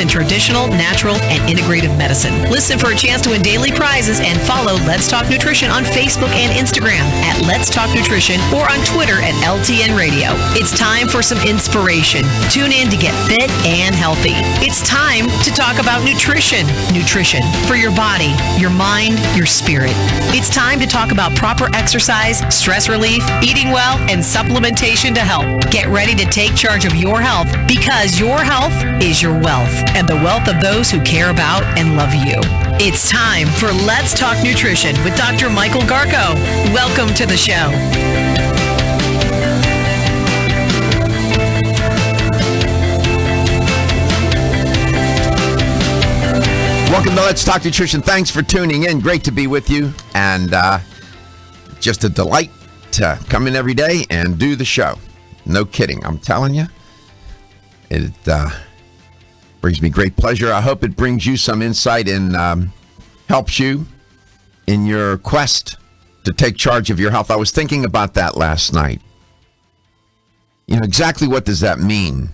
in traditional, natural, and integrative medicine. Listen for a chance to win daily prizes and follow Let's Talk Nutrition on Facebook and Instagram at Let's Talk Nutrition or on Twitter at LTN Radio. It's time for some inspiration. Tune in to get fit and healthy. It's time to talk about nutrition. Nutrition for your body, your mind, your spirit. It's time to talk about proper exercise, stress relief, eating well, and supplementation to help. Get ready to take charge of your health because your health is your wealth and the wealth of those who care about and love you. It's time for Let's Talk Nutrition with Dr. Michael Garko. Welcome to the show. Welcome to Let's Talk Nutrition. Thanks for tuning in. Great to be with you. And just a delight to come in every day and do the show. No kidding. I'm telling you, it brings me great pleasure. I hope it brings you some insight and helps you in your quest to take charge of your health. I was thinking about that last night. You know, exactly what does that mean?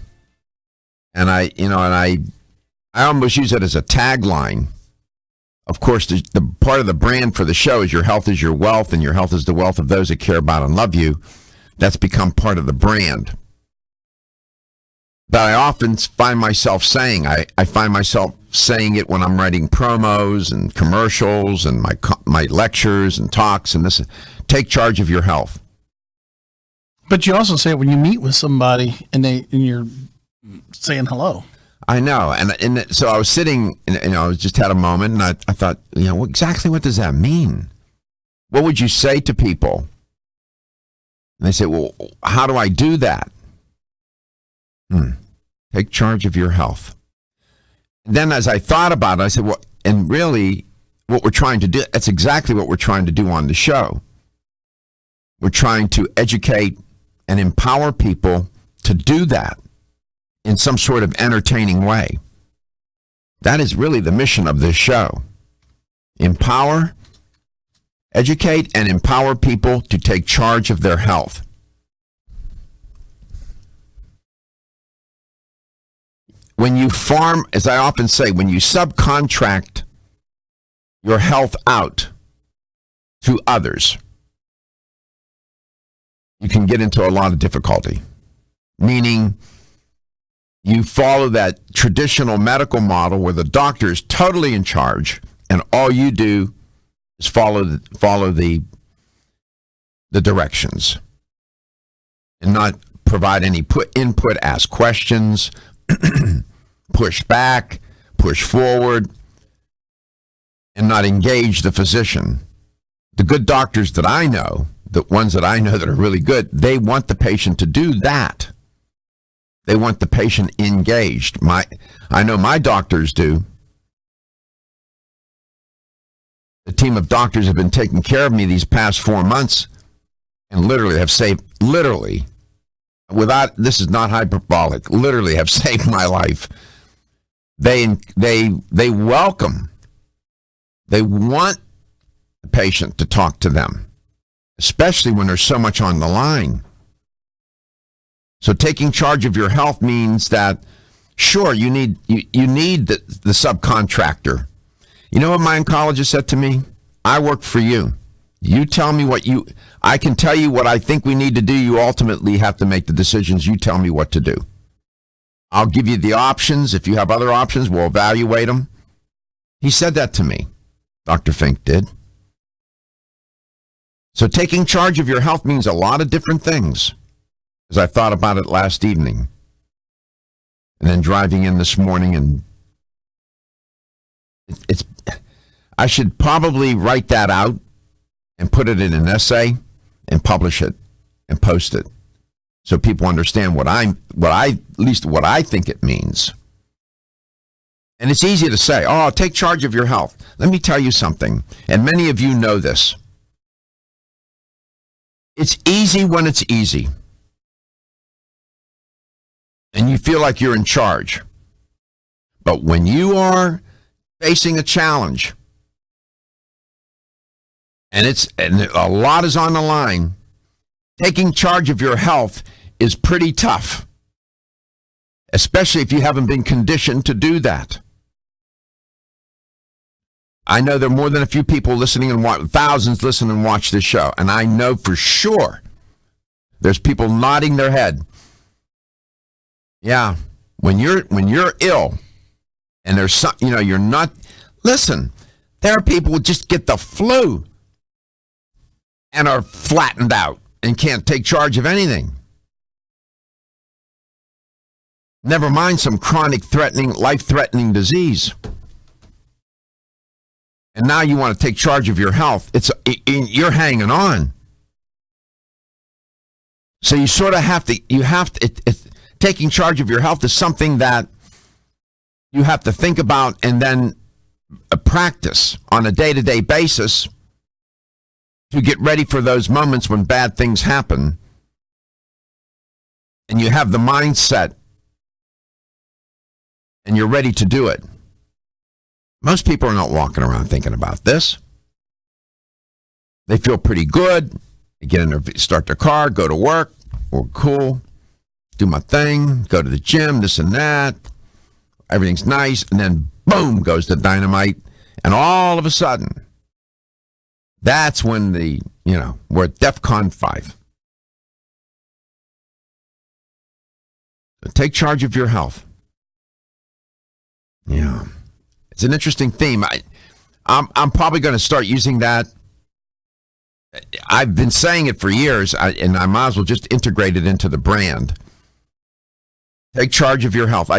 And I almost use it as a tagline. Of course, the part of the brand for the show is your health is your wealth, and your health is the wealth of those that care about and love you. That's become part of the brand. But I often find myself saying, I find myself saying it when I'm writing promos and commercials and my lectures and talks and this, take charge of your health. But you also say it when you meet with somebody and you're saying hello. I know, and so I was sitting, and I was just had a moment, and I thought, exactly what does that mean? What would you say to people? And they say, well, how do I do that? Take charge of your health. And then as I thought about it, I said, well, and really, what we're trying to do, that's exactly what we're trying to do on the show. We're trying to educate and empower people to do that in some sort of entertaining way. That is really the mission of this show. Empower, educate, and empower people to take charge of their health. When you farm, as I often say, when you subcontract your health out to others, you can get into a lot of difficulty. Meaning, you follow that traditional medical model where the doctor is totally in charge, and all you do is follow the directions and not provide any input, ask questions, push back, push forward, and not engage the physician. The good doctors that I know, the ones that I know that are really good, they want the patient to do that. They want the patient engaged. I know my doctors do. The team of doctors have been taking care of me these past 4 months and literally have saved, without, this is not hyperbolic, literally have saved my life. They welcome, they want the patient to talk to them, especially when there's so much on the line. So taking charge of your health means that, sure, you need the subcontractor. You know what my oncologist said to me? I work for you. You tell me I can tell you what I think we need to do. You ultimately have to make the decisions. You tell me what to do. I'll give you the options. If you have other options, we'll evaluate them. He said that to me. Dr. Fink did. So taking charge of your health means a lot of different things. As I thought about it last evening, and then driving in this morning, and I should probably write that out and put it in an essay and publish it and post it so people understand what I think it means. And it's easy to say, take charge of your health. Let me tell you something, and many of you know this. It's easy when it's easy. And you feel like you're in charge. But when you are facing a challenge, and a lot is on the line, taking charge of your health is pretty tough. especially if you haven't been conditioned to do that. I know there are more than a few people listening and thousands listen and watch this show, and I know for sure there's people nodding their head. Yeah, when you're ill, and there's some, you're not. Listen, there are people who just get the flu and are flattened out and can't take charge of anything. Never mind some chronic, life-threatening disease. And now you want to take charge of your health. You're hanging on. So you sort of have to, taking charge of your health is something that you have to think about and then practice on a day-to-day basis to get ready for those moments when bad things happen. And you have the mindset and you're ready to do it. Most people are not walking around thinking about this. They feel pretty good. They get in their, start their car, go to work, or cool, do my thing, go to the gym, this and that. Everything's nice, and then boom goes the dynamite, and all of a sudden, that's when we're at DEFCON 5. So take charge of your health. Yeah. It's an interesting theme. I'm probably going to start using that. I've been saying it for years, and I might as well just integrate it into the brand. Take charge of your health. I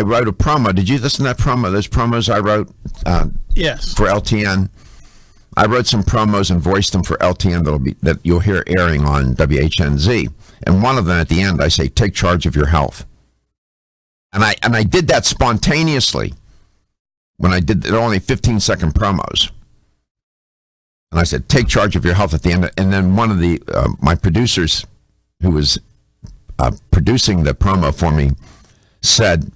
wrote a promo. Did you listen to that promo? Those promos I wrote Yes. For LTN. I wrote some promos and voiced them for LTN that you'll hear airing on WHNZ. And one of them at the end, I say, take charge of your health. And I did that spontaneously. When I did, they're only 15-second promos. And I said, take charge of your health at the end. And then one of my producers who was producing the promo for me said,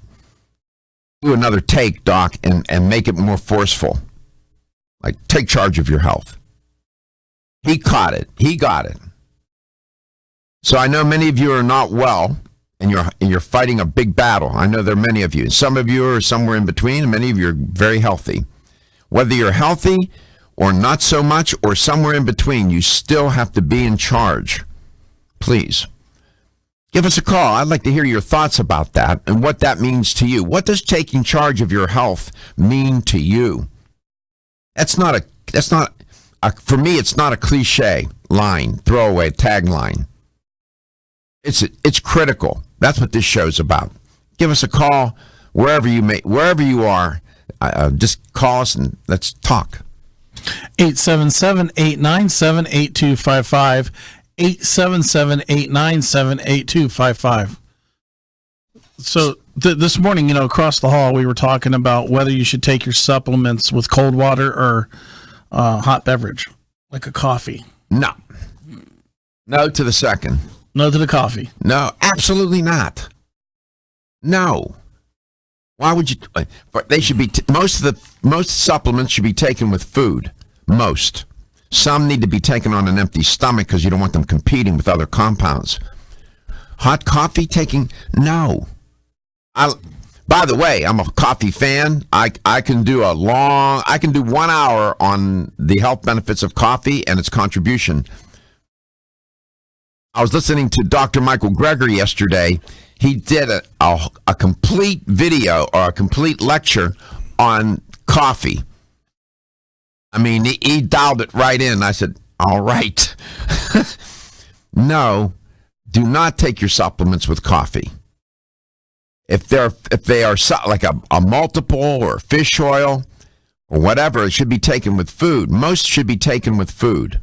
do another take, Doc, and make it more forceful. Like, take charge of your health. He caught it. He got it. So I know many of you are not well. And you're fighting a big battle. I know there are many of you. Some of you are somewhere in between, and many of you are very healthy. Whether you're healthy or not so much, or somewhere in between, you still have to be in charge. Please, give us a call. I'd like to hear your thoughts about that and what that means to you. What does taking charge of your health mean to you? For me, it's not a cliche line, throwaway tagline. It's critical. That's what this show's about. Give us a call wherever you are. Just call us and let's talk. 877-897-8255. 877-897-8255. So this morning, across the hall, we were talking about whether you should take your supplements with cold water or hot beverage, like a coffee. No to the second. No to the coffee. No, absolutely not. No. Why would you? They should be. Most supplements should be taken with food. Most. Some need to be taken on an empty stomach because you don't want them competing with other compounds. Hot coffee taking? No. By the way, I'm a coffee fan. I can do 1 hour on the health benefits of coffee and its contribution. I was listening to Dr. Michael Greger yesterday. He did a complete video or a complete lecture on coffee. I mean, he dialed it right in. I said, all right. No, do not take your supplements with coffee. If they are like a multiple or fish oil or whatever, it should be taken with food. Most should be taken with food.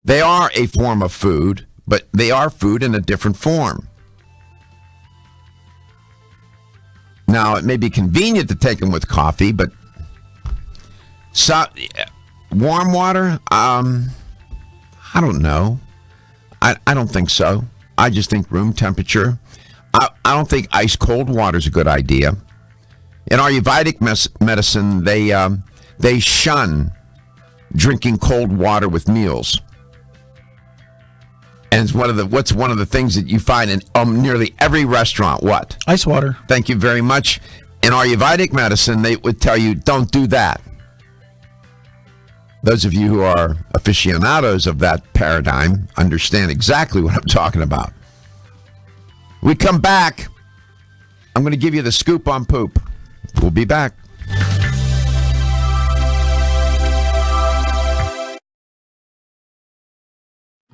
They are a form of food, but they are food in a different form. Now, it may be convenient to take them with coffee, but warm water, I don't know. I don't think so. I just think room temperature. I don't think ice cold water is a good idea. In Ayurvedic medicine, they shun drinking cold water with meals. And it's what's one of the things that you find in nearly every restaurant? What? Ice water. Thank you very much. In Ayurvedic medicine, they would tell you, don't do that. Those of you who are aficionados of that paradigm understand exactly what I'm talking about. We come back. I'm going to give you the scoop on poop. We'll be back.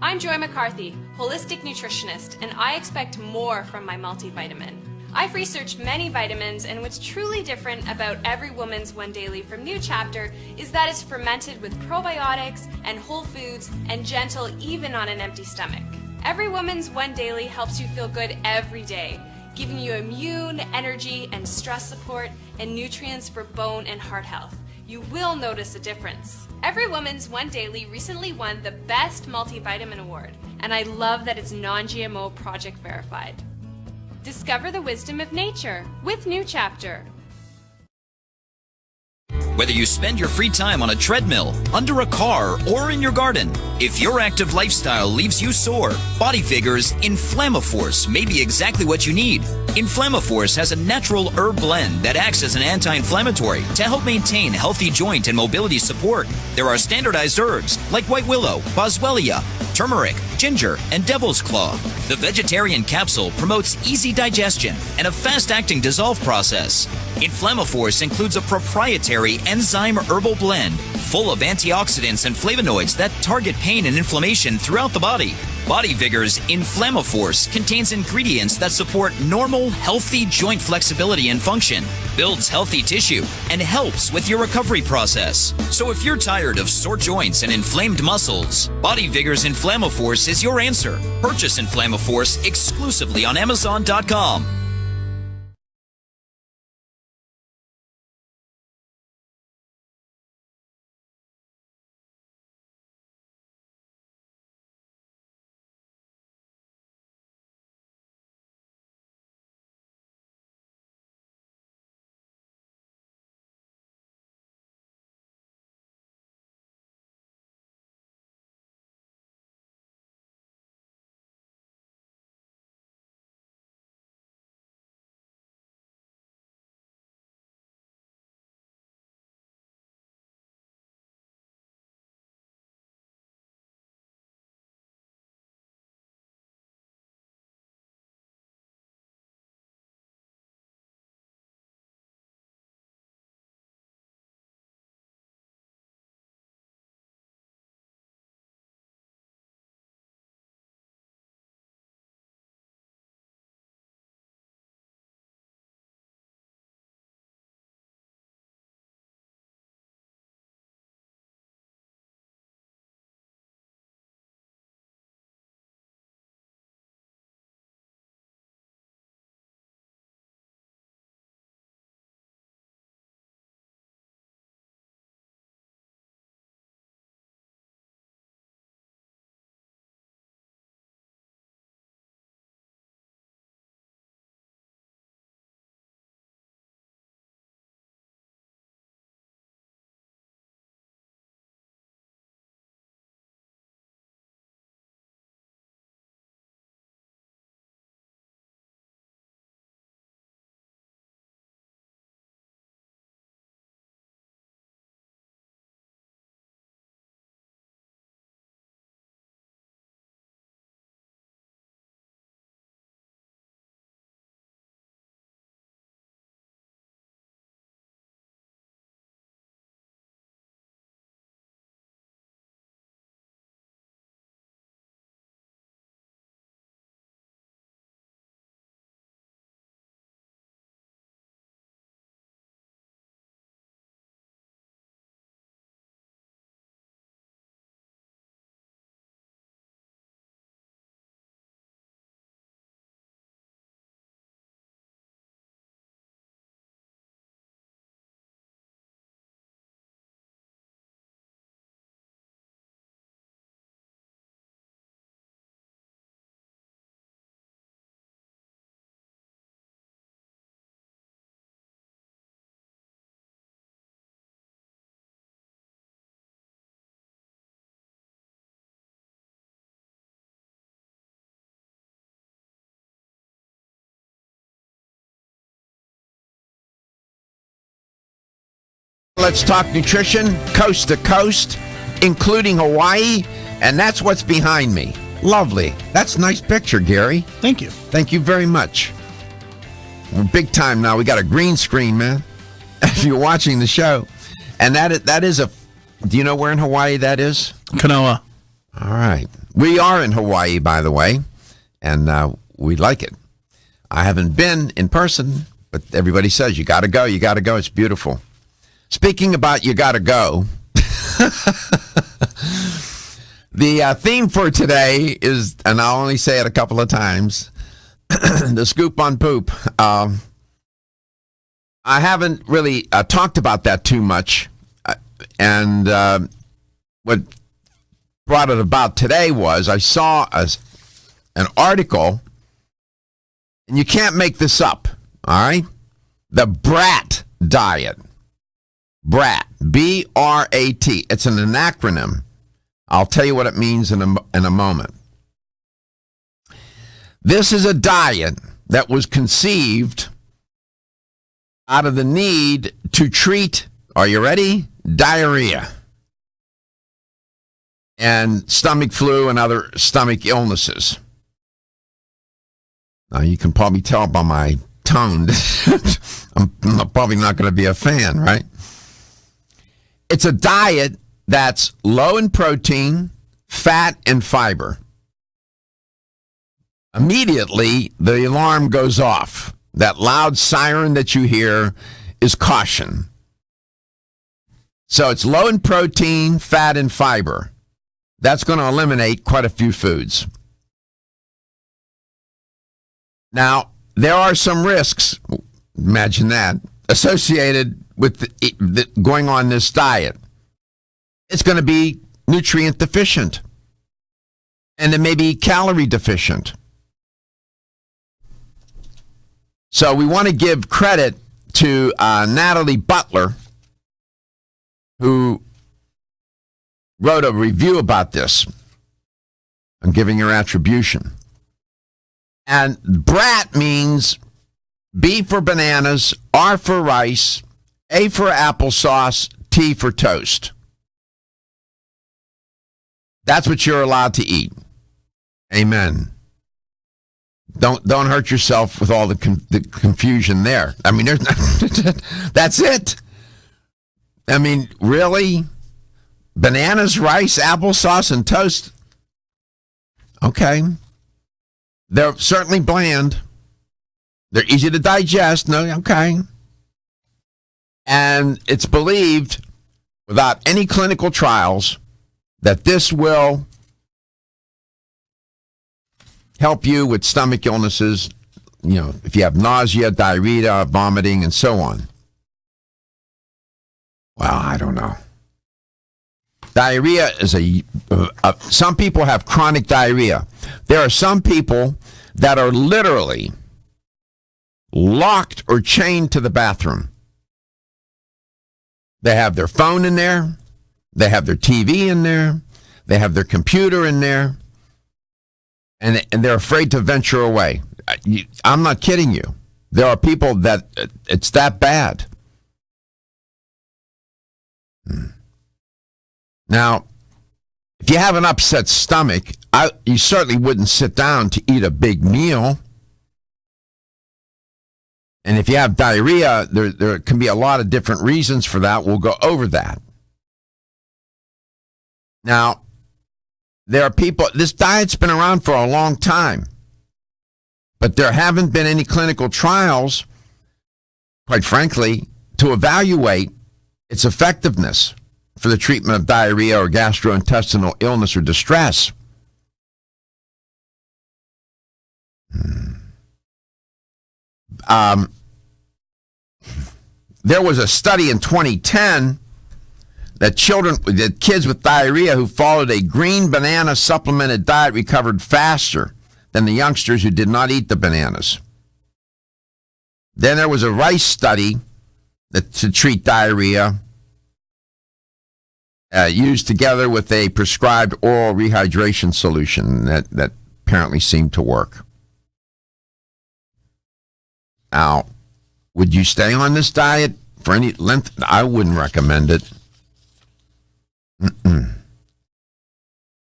I'm Joy McCarthy, holistic nutritionist, and I expect more from my multivitamin. I've researched many vitamins, and what's truly different about Every Woman's One Daily from New Chapter is that it's fermented with probiotics and whole foods and gentle even on an empty stomach. Every Woman's One Daily helps you feel good every day, giving you immune, energy, and stress support, and nutrients for bone and heart health. You will notice a difference. Every Woman's One Daily recently won the Best Multivitamin Award, and I love that it's non-GMO project verified. Discover the wisdom of nature with New Chapter. Whether you spend your free time on a treadmill, under a car, or in your garden, if your active lifestyle leaves you sore, Body Vigor's Inflammaforce may be exactly what you need. Inflammaforce has a natural herb blend that acts as an anti-inflammatory to help maintain healthy joint and mobility support. There are standardized herbs like white willow, boswellia, turmeric, ginger, and devil's claw. The vegetarian capsule promotes easy digestion and a fast-acting dissolve process. Inflammaforce includes a proprietary enzyme herbal blend full of antioxidants and flavonoids that target pain and inflammation throughout the body. Body Vigor's Inflammaforce contains ingredients that support normal, healthy joint flexibility and function, builds healthy tissue, and helps with your recovery process. So if you're tired of sore joints and inflamed muscles, Body Vigor's Inflammaforce is your answer. Purchase Inflammaforce exclusively on Amazon.com. Let's Talk Nutrition, coast to coast, including Hawaii, and that's what's behind me. Lovely. That's a nice picture, Gary. Thank you. Thank you very much. We're big time now. We got a green screen, man, if you're watching the show. And that is a, do you know where in Hawaii that is? Kanoa. All right. We are in Hawaii, by the way, and we like it. I haven't been in person, but everybody says you got to go. You got to go. It's beautiful. Speaking about you got to go, the theme for today is, and I'll only say it a couple of times, the scoop on poop. I haven't really talked about that too much, and what brought it about today was I saw an article, and you can't make this up, all right? The BRAT diet. BRAT, B-R-A-T. It's an acronym. I'll tell you what it means in a moment. This is a diet that was conceived out of the need to treat, are you ready? Diarrhea and stomach flu and other stomach illnesses. Now, you can probably tell by my tone, I'm probably not going to be a fan, right? It's a diet that's low in protein, fat, and fiber. Immediately, the alarm goes off. That loud siren that you hear is caution. So it's low in protein, fat, and fiber. That's going to eliminate quite a few foods. Now, there are some risks, imagine that, associated with going on this diet. It's going to be nutrient deficient, and it may be calorie deficient. So we want to give credit to Natalie Butler, who wrote a review about this. I'm giving her attribution. And BRAT means B for bananas, R for rice, A for applesauce, T for toast. That's what you're allowed to eat. Amen. Don't hurt yourself with all the confusion there. I mean, that's it. I mean, really? Bananas, rice, applesauce, and toast? Okay. They're certainly bland. They're easy to digest. No, okay. And it's believed, without any clinical trials, that this will help you with stomach illnesses, you know, if you have nausea, diarrhea, vomiting, and so on. Well, I don't know. Diarrhea is some people have chronic diarrhea. There are some people that are literally locked or chained to the bathroom. They have their phone in there. They have their TV in there. They have their computer in there. And they're afraid to venture away. I'm not kidding you. There are people that it's that bad. Now, if you have an upset stomach, you certainly wouldn't sit down to eat a big meal. And if you have diarrhea, there can be a lot of different reasons for that. We'll go over that. Now, there are people, this diet's been around for a long time, but there haven't been any clinical trials, quite frankly, to evaluate its effectiveness for the treatment of diarrhea or gastrointestinal illness or distress. There was a study in 2010 that kids with diarrhea who followed a green banana supplemented diet recovered faster than the youngsters who did not eat the bananas. Then there was a rice study to treat diarrhea used together with a prescribed oral rehydration solution that apparently seemed to work. Now, would you stay on this diet for any length, I wouldn't recommend it.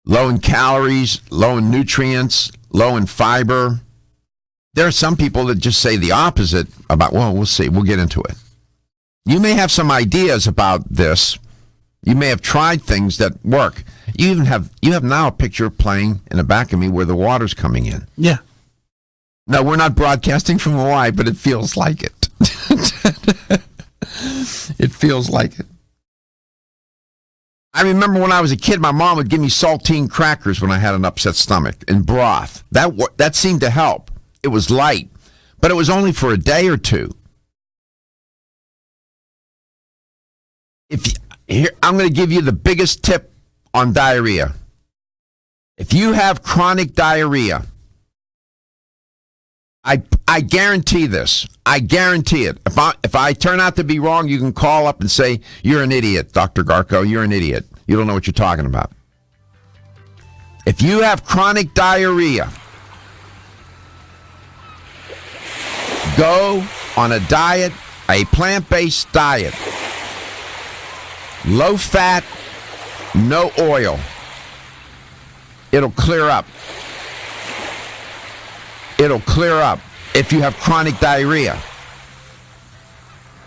Low in calories, low in nutrients, low in fiber. There are some people that just say the opposite about, well, we'll see. We'll get into it. You may have some ideas about this. You may have tried things that work. You have now a picture playing in the back of me where the water's coming in. Yeah. No, we're not broadcasting from Hawaii, but it feels like it. It feels like it. I remember when I was a kid, my mom would give me saltine crackers when I had an upset stomach and broth. That seemed to help. It was light, but it was only for a day or two. I'm going to give you the biggest tip on diarrhea. If you have chronic diarrhea, I guarantee this. I guarantee it. If I turn out to be wrong, you can call up and say, you're an idiot, Dr. Garko. You're an idiot. You don't know what you're talking about. If you have chronic diarrhea, go on a diet, a plant-based diet. Low fat, no oil. It'll clear up. It'll clear up if you have chronic diarrhea.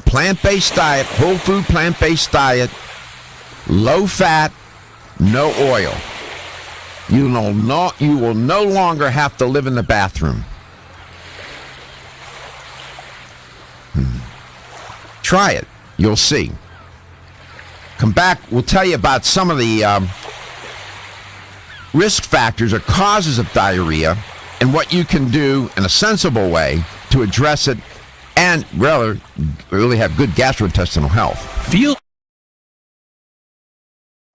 Plant-based diet, whole food plant-based diet, low fat, no oil. You will no longer have to live in the bathroom. Try it. You'll see. Come back. We'll tell you about some of the risk factors or causes of diarrhea and what you can do in a sensible way to address it and really have good gastrointestinal health.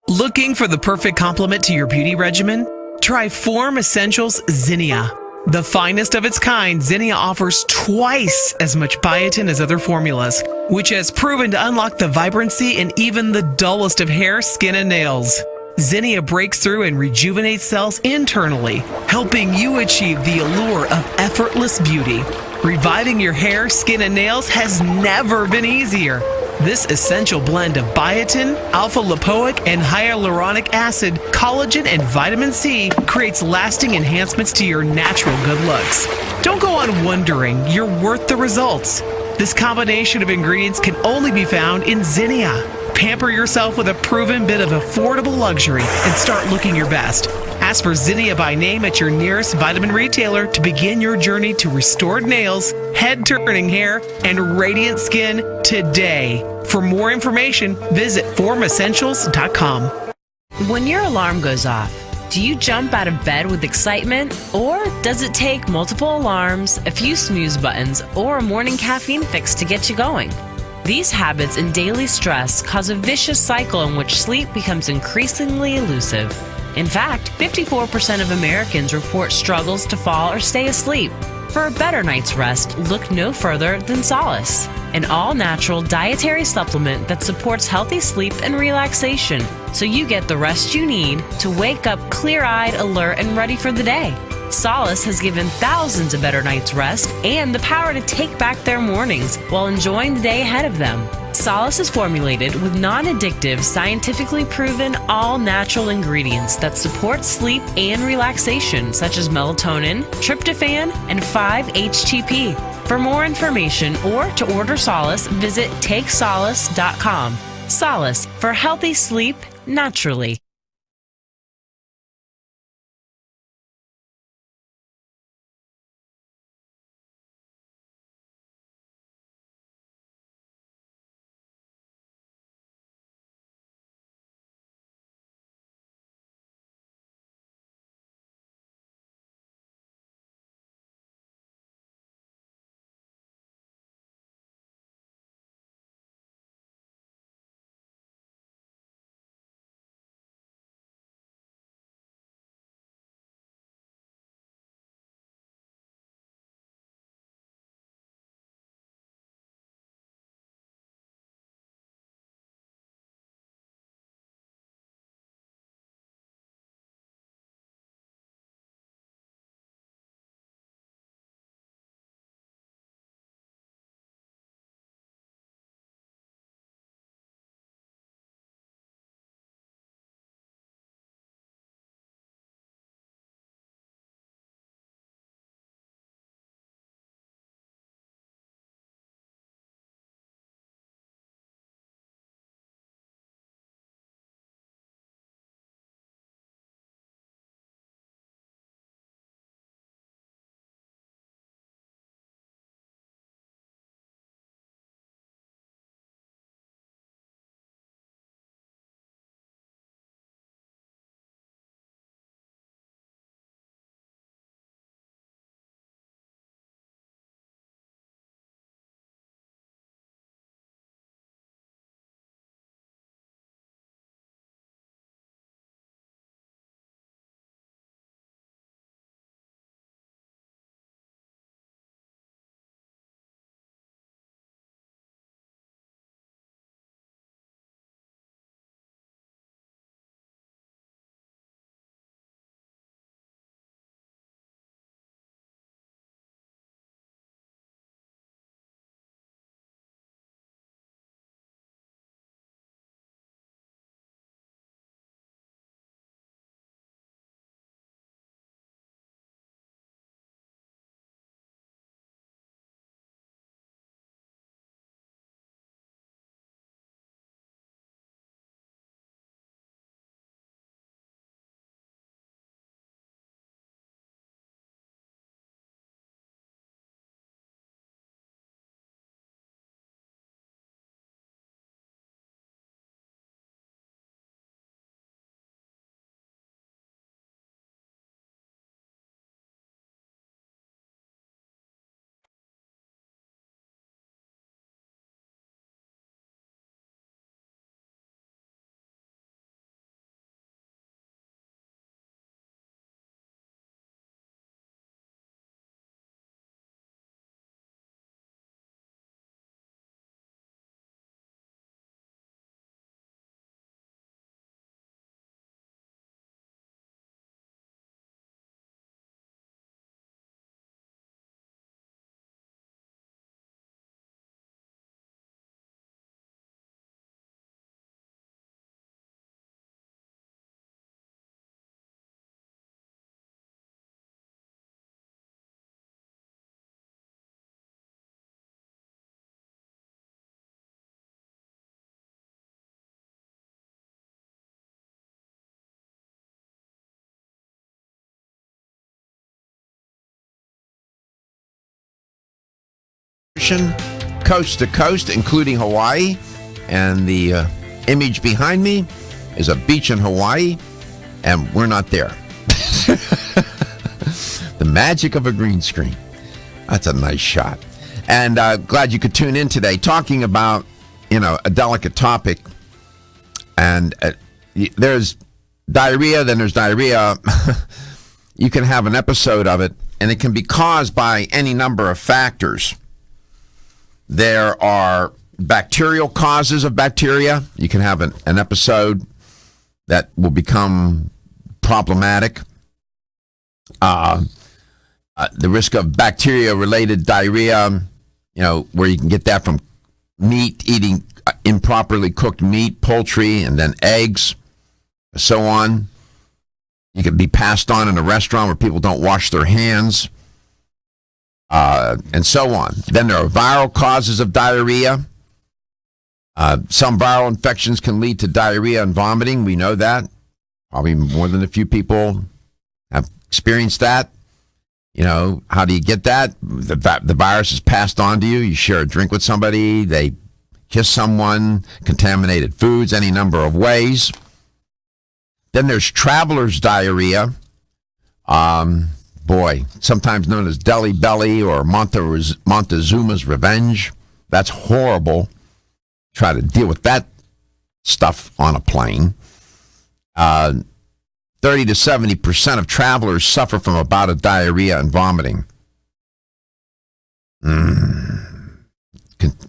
Looking for the perfect complement to your beauty regimen? Try Form Essentials Zinnia. The finest of its kind, Zinnia offers twice as much biotin as other formulas, which has proven to unlock the vibrancy in even the dullest of hair, skin, and nails. Zinnia breaks through and rejuvenates cells internally, helping you achieve the allure of effortless beauty. Reviving your hair, skin, and nails has never been easier. This essential blend of biotin, alpha-lipoic, and hyaluronic acid, collagen, and vitamin C creates lasting enhancements to your natural good looks. Don't go on wondering. You're worth the results. This combination of ingredients can only be found in Zinnia. Pamper yourself with a proven bit of affordable luxury and start looking your best. Ask for Zinnia by name at your nearest vitamin retailer to begin your journey to restored nails, head-turning hair, and radiant skin today. For more information, visit formessentials.com. When your alarm goes off, do you jump out of bed with excitement? Or does it take multiple alarms, a few snooze buttons, or a morning caffeine fix to get you going? These habits and daily stress cause a vicious cycle in which sleep becomes increasingly elusive. In fact, 54% of Americans report struggles to fall or stay asleep. For a better night's rest, look no further than Solace, an all-natural dietary supplement that supports healthy sleep and relaxation, so you get the rest you need to wake up clear-eyed, alert, and ready for the day. Solace has given thousands a better night's rest and the power to take back their mornings while enjoying the day ahead of them. Solace is formulated with non-addictive, scientifically proven, all-natural ingredients that support sleep and relaxation, such as melatonin, tryptophan, and 5-HTP. For more information or to order Solace, visit takesolace.com. Solace, for healthy sleep naturally. ocean, coast to coast, including Hawaii. And the image behind me is a beach in Hawaii, and we're not there. The magic of a green screen. That's a nice shot. And glad you could tune in today, talking about, a delicate topic. And there's diarrhea, then there's diarrhea. You can have an episode of it, and it can be caused by any number of factors. There are bacterial causes of bacteria. You can have an episode that will become problematic. The risk of bacteria-related diarrhea, where you can get that from meat, eating improperly cooked meat, poultry, and then eggs, so on. You can be passed on in a restaurant where people don't wash their hands, and so on. Then there are viral causes of diarrhea. Some viral infections can lead to diarrhea and vomiting. We know that. Probably more than a few people have experienced that. How do you get that? The virus is passed on to you. You share a drink with somebody. They kiss someone. Contaminated foods, any number of ways. Then there's traveler's diarrhea. Sometimes known as Delhi belly or Montezuma's revenge. That's horrible. Try to deal with that stuff on a plane. 30 to 70% of travelers suffer from a bout of diarrhea and vomiting.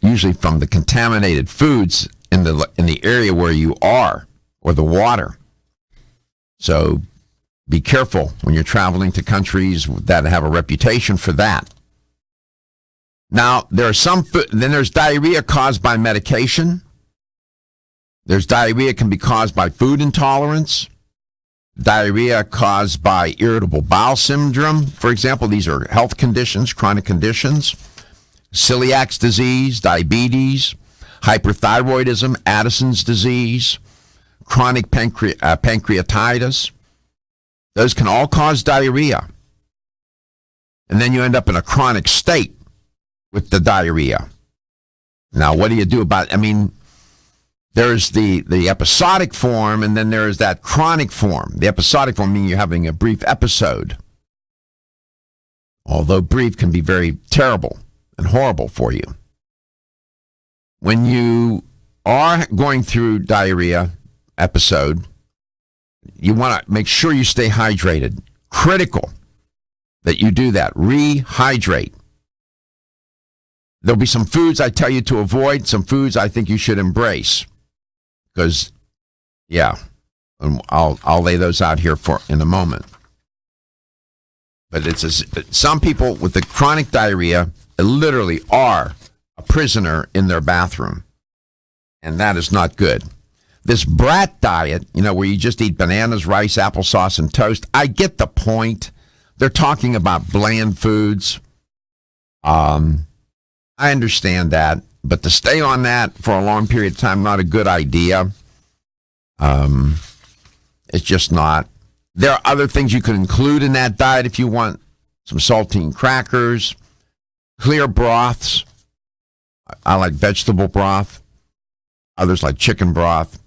Usually from the contaminated foods in the area where you are, or the water. So be careful when you're traveling to countries that have a reputation for that. Now, then there's diarrhea caused by medication. There's diarrhea can be caused by food intolerance. Diarrhea caused by irritable bowel syndrome. For example, these are health conditions, chronic conditions. Celiac disease, diabetes, hyperthyroidism, Addison's disease, chronic pancreatitis. Those can all cause diarrhea. And then you end up in a chronic state with the diarrhea. Now, what do you do about it? There's the episodic form, and then there's that chronic form. The episodic form meaning you're having a brief episode. Although brief can be very terrible and horrible for you. When you are going through diarrhea episode, you want to make sure you stay hydrated. Critical that you do that. Rehydrate. There'll be some foods I tell you to avoid, some foods I think you should embrace. Because, I'll lay those out here in a moment. But some people with the chronic diarrhea literally are a prisoner in their bathroom. And that is not good. This brat diet, where you just eat bananas, rice, applesauce, and toast, I get the point. They're talking about bland foods. I understand that. But to stay on that for a long period of time, not a good idea. It's just not. There are other things you could include in that diet if you want. Some saltine crackers, clear broths. I like vegetable broth. Others like chicken broth.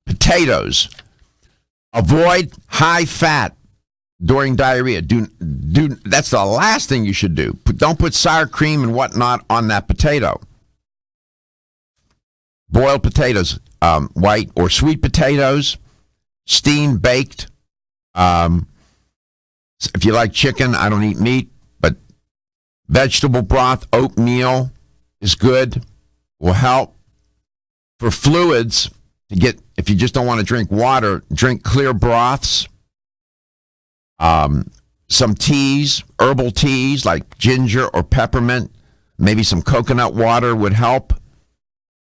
Potatoes. Avoid high fat during diarrhea. That's the last thing you should do. Don't put sour cream and whatnot on that potato. Boiled potatoes, white or sweet potatoes, steamed, baked. If you like chicken, I don't eat meat, but vegetable broth, oatmeal is good, will help. For fluids, if you just don't want to drink water, drink clear broths. Some teas, herbal teas like ginger or peppermint, maybe some coconut water would help.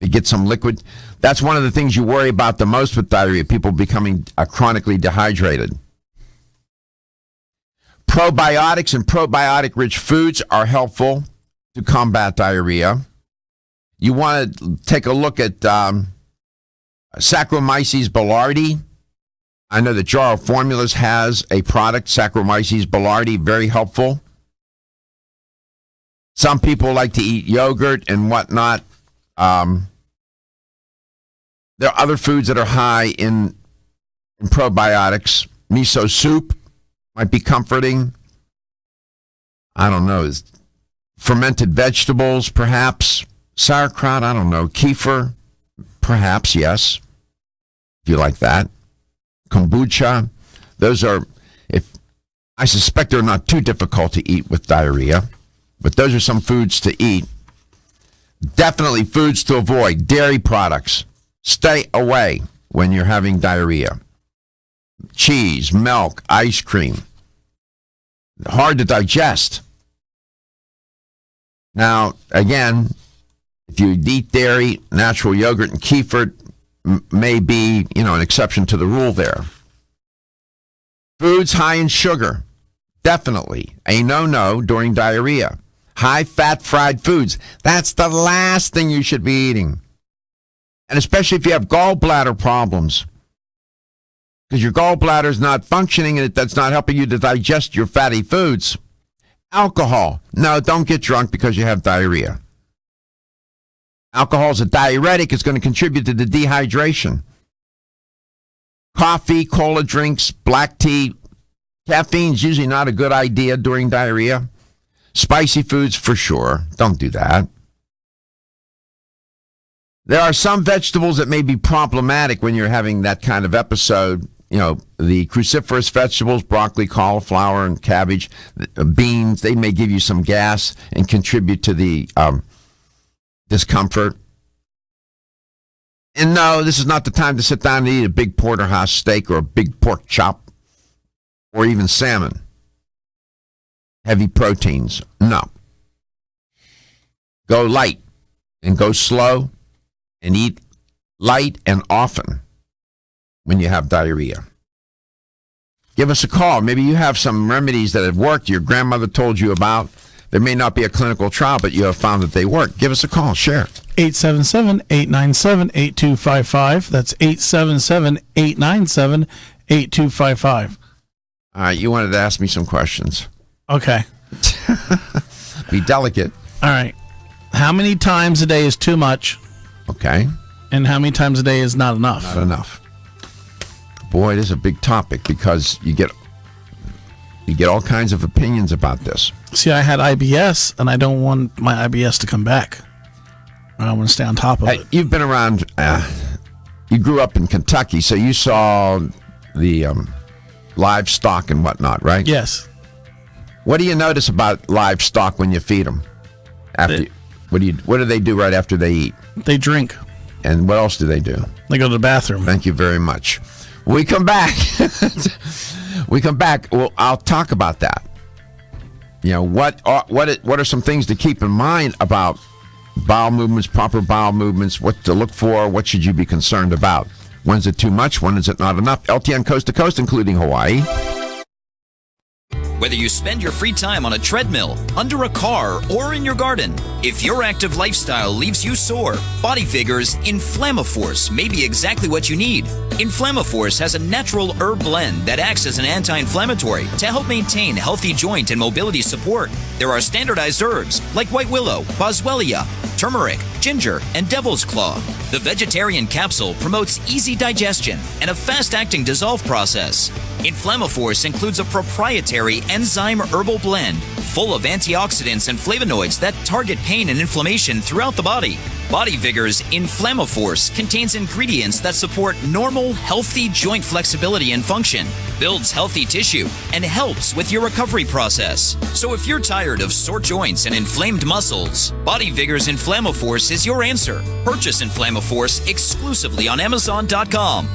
To get some liquid. That's one of the things you worry about the most with diarrhea, people becoming chronically dehydrated. Probiotics and probiotic-rich foods are helpful to combat diarrhea. You want to take a look at Saccharomyces boulardii. I know that Jar of Formulas has a product, Saccharomyces boulardii, very helpful. Some people like to eat yogurt and whatnot. There are other foods that are high in probiotics. Miso soup might be comforting. I don't know. Fermented vegetables, perhaps. Sauerkraut, I don't know. Kefir, perhaps, yes. If you like that. Kombucha. Those are, I suspect they're not too difficult to eat with diarrhea, but those are some foods to eat. Definitely foods to avoid. Dairy products. Stay away when you're having diarrhea. Cheese, milk, ice cream. Hard to digest. Now, again, if you eat dairy, natural yogurt and kefir may be, an exception to the rule there. Foods high in sugar, definitely a no-no during diarrhea. High-fat fried foods, that's the last thing you should be eating. And especially if you have gallbladder problems, because your gallbladder is not functioning and that's not helping you to digest your fatty foods. Alcohol, no, don't get drunk because you have diarrhea. Alcohol is a diuretic. It's going to contribute to the dehydration. Coffee, cola drinks, black tea. Caffeine is usually not a good idea during diarrhea. Spicy foods, for sure. Don't do that. There are some vegetables that may be problematic when you're having that kind of episode. The cruciferous vegetables, broccoli, cauliflower, and cabbage, beans, they may give you some gas and contribute to the discomfort. And no, this is not the time to sit down and eat a big porterhouse steak or a big pork chop or even salmon. Heavy proteins. No. Go light and go slow and eat light and often when you have diarrhea. Give us a call. Maybe you have some remedies that have worked your grandmother told you about. There may not be a clinical trial, but you have found that they work. Give us a call. Share. 877-897-8255. That's 877-897-8255. All right, you wanted to ask me some questions. Okay. Be delicate. All right. How many times a day is too much? Okay. And how many times a day is not enough? Not enough. Boy, this is a big topic because you get all kinds of opinions about this. See, I had IBS, and I don't want my IBS to come back. I want to stay on top of it. You've been around, you grew up in Kentucky, so you saw the livestock and whatnot, right? Yes. What do you notice about livestock when you feed them? What do they do right after they eat? They drink. And what else do they do? They go to the bathroom. Thank you very much. We come back. Well, I'll talk about that. What are some things to keep in mind about bowel movements, proper bowel movements, what to look for, what should you be concerned about? When is it too much? When is it not enough? LTN coast to coast, including Hawaii. Whether you spend your free time on a treadmill, under a car, or in your garden, if your active lifestyle leaves you sore, Body Figures Inflammaforce may be exactly what you need. Inflammaforce has a natural herb blend that acts as an anti-inflammatory to help maintain healthy joint and mobility support. There are standardized herbs like white willow, boswellia, turmeric, ginger, and devil's claw. The vegetarian capsule promotes easy digestion and a fast-acting dissolve process. Inflammaforce includes a proprietary enzyme herbal blend full of antioxidants and flavonoids that target pain and inflammation throughout the body. Body Vigor's Inflammaforce contains ingredients that support normal, healthy joint flexibility and function, builds healthy tissue, and helps with your recovery process. So if you're tired of sore joints and inflamed muscles, Body Vigor's Inflammaforce is your answer. Purchase Inflammaforce exclusively on Amazon.com.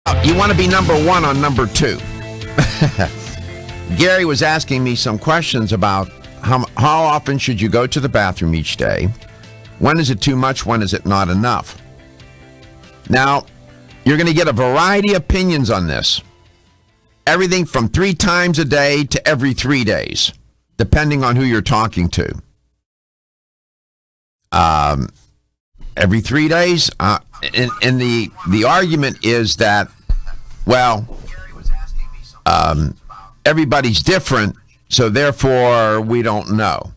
You want to be number one on number two. Gary was asking me some questions about how often should you go to the bathroom each day? When is it too much? When is it not enough? Now, you're going to get a variety of opinions on this. Everything from 3 times a day to every 3 days, depending on who you're talking to. Every 3 days, and the argument is that, well, everybody's different, so therefore we don't know.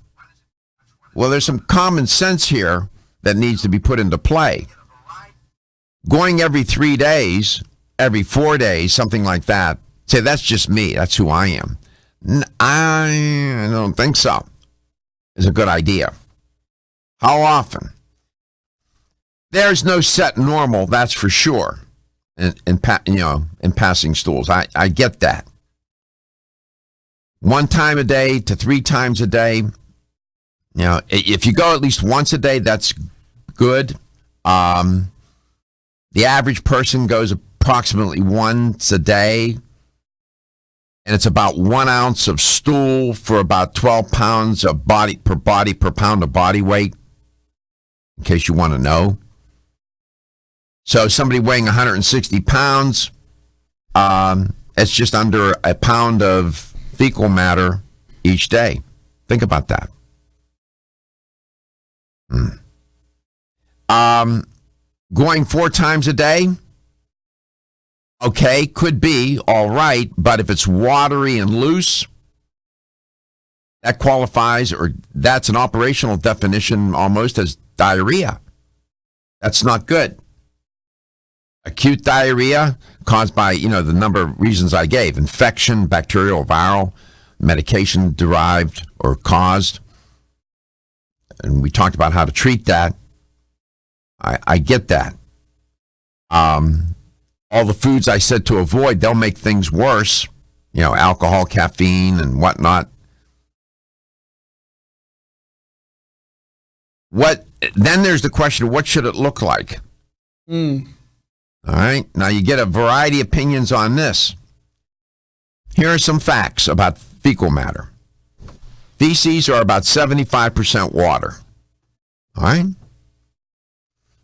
Well, there's some common sense here that needs to be put into play. Going every 3 days, every 4 days, something like that, say, that's just me, that's who I am. I don't think so. It's a good idea. How often? There's no set normal, that's for sure, in passing stools. I get that. 1 time a day to 3 times a day. If you go at least once a day, that's good. The average person goes approximately once a day, and it's about 1 ounce of stool for about 12 pounds of per pound of body weight, in case you want to know. So somebody weighing 160 pounds, it's just under a pound of fecal matter each day. Think about that. Going 4 times a day, okay, could be all right, but if it's watery and loose, that qualifies, or that's an operational definition almost as diarrhea. That's not good. Acute diarrhea caused by, the number of reasons I gave: infection, bacterial, viral, medication derived or caused. And we talked about how to treat that. I get that. All the foods I said to avoid, they'll make things worse. Alcohol, caffeine, and whatnot. Then there's the question of what should it look like? All right. Now you get a variety of opinions on this. Here are some facts about fecal matter. Feces are about 75% water. All right.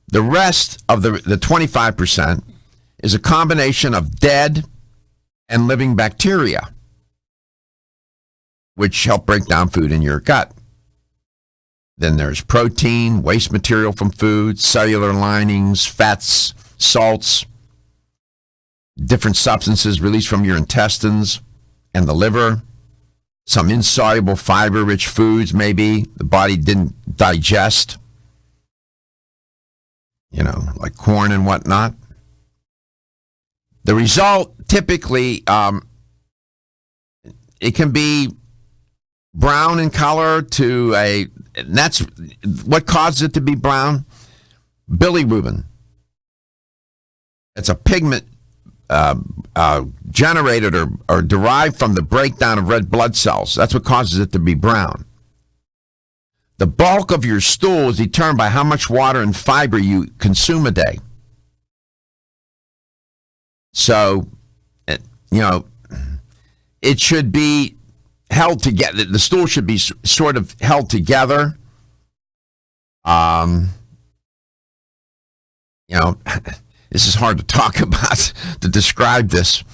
The rest of the 25% is a combination of dead and living bacteria, which help break down food in your gut. Then there's protein, waste material from food, cellular linings, fats, salts, different substances released from your intestines and the liver, some insoluble fiber-rich foods maybe the body didn't digest, like corn and whatnot. The result, typically, it can be brown in color and that's what causes it to be brown. Bilirubin. It's a pigment generated or derived from the breakdown of red blood cells. That's what causes it to be brown. The bulk of your stool is determined by how much water and fiber you consume a day. So, it should be held together. The stool should be sort of held together. This is hard to talk about, to describe this.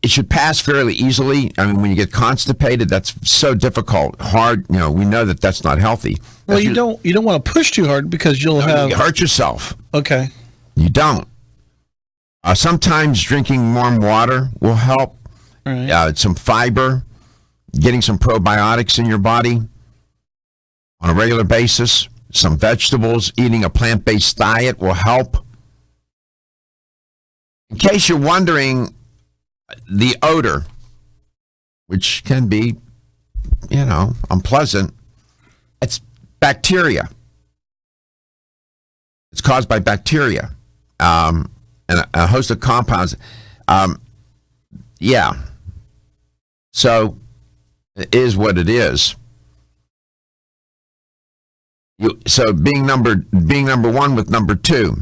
It should pass fairly easily. I mean, when you get constipated, that's so difficult, hard. We know that that's not healthy. Well, you don't want to push too hard because you hurt yourself. Okay. You don't. Sometimes drinking warm water will help. All right. Some fiber, getting some probiotics in your body on a regular basis. Some vegetables, eating a plant-based diet will help. In case you're wondering, the odor, which can be, unpleasant, it's bacteria. It's caused by bacteria and a host of compounds. So it is what it is. So being number one with number two,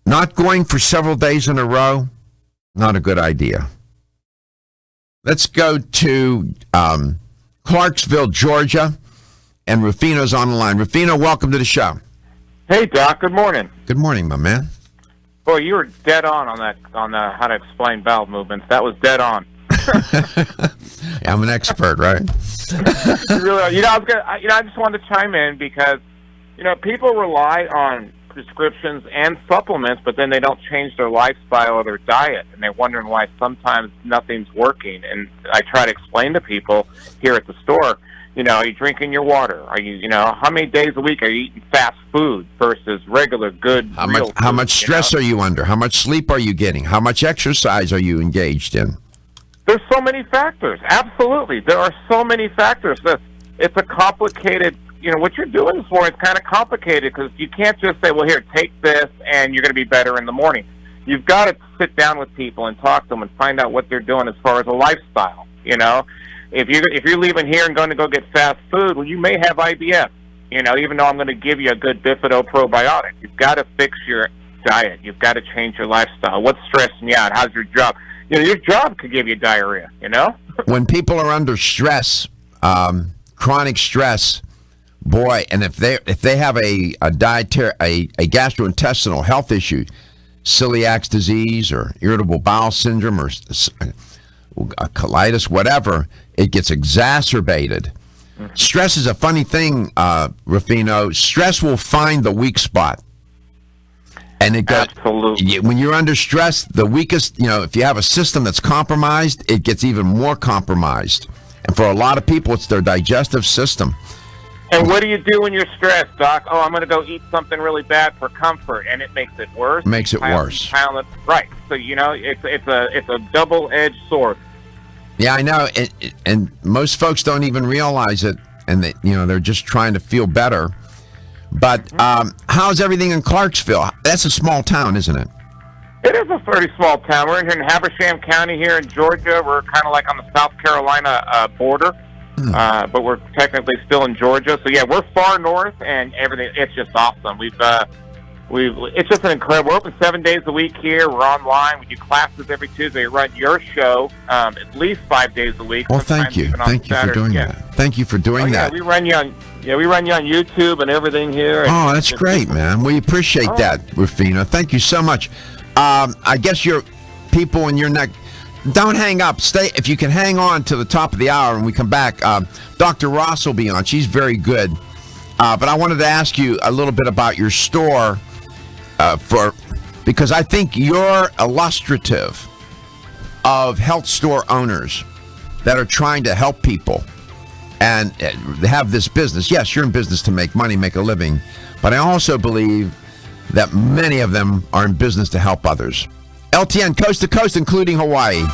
not going for several days in a row, not a good idea. Let's go to Clarksville, Georgia, and Rufino's on the line. Rufino, welcome to the show. Hey, Doc. Good morning. Good morning, my man. Boy, you were dead on that on the how to explain bowel movements. That was dead on. I'm an expert, right? You really are. I just wanted to chime in because people rely on prescriptions and supplements, but then they don't change their lifestyle or their diet, and they're wondering why sometimes nothing's working. And I try to explain to people here at the store. Are you drinking your water? Are you, how many days a week are you eating fast food versus regular good real food? How much stress are you under? How much sleep are you getting? How much exercise are you engaged in? There's so many factors. Absolutely. There are so many factors. It's a complicated, what you're doing this for is kind of complicated because you can't just say, well, here, take this and you're going to be better in the morning. You've got to sit down with people and talk to them and find out what they're doing as far as a lifestyle, If you're leaving here and going to go get fast food, well, you may have IBS, even though I'm going to give you a good bifido probiotic. You've got to fix your diet. You've got to change your lifestyle. What's stressing you out? How's your job? Your job could give you diarrhea, When people are under stress, chronic stress, boy, and if they have a gastrointestinal health issue, celiac disease or irritable bowel syndrome or colitis, whatever, it gets exacerbated. Stress is a funny thing, Rufino. Stress will find the weak spot. And it goes, absolutely. When you're under stress, the weakest, if you have a system that's compromised, it gets even more compromised. And for a lot of people, it's their digestive system. And what do you do when you're stressed, Doc? Oh, I'm going to go eat something really bad for comfort, and it makes it worse. Makes it worse. Right. So, it's a double-edged sword. Yeah, I know. And most folks don't even realize it, and they're just trying to feel better. But how's everything in Clarksville? That's a small town, isn't it? It is a pretty small town. We're here in Habersham County here in Georgia. We're kind of like on the South Carolina border, but we're technically still in Georgia. So, yeah, we're far north, and everything. It's just awesome. It's just an incredible. We're open 7 days a week here. We're online. We do classes every Tuesday. We run your show at least 5 days a week. Well, thank you. Thank you for doing that. Thank you for doing that. We run you on YouTube and everything here. Oh, that's great, man. We appreciate that, Rufino. Thank you so much. I guess your people in your neck, don't hang up. Stay if you can hang on to the top of the hour when we come back. Dr. Ross will be on. She's very good. But I wanted to ask you a little bit about your store because I think you're illustrative of health store owners that are trying to help people and have this business. Yes, you're in business to make money, make a living, but I also believe that many of them are in business to help others. LTN coast to coast, including Hawaii.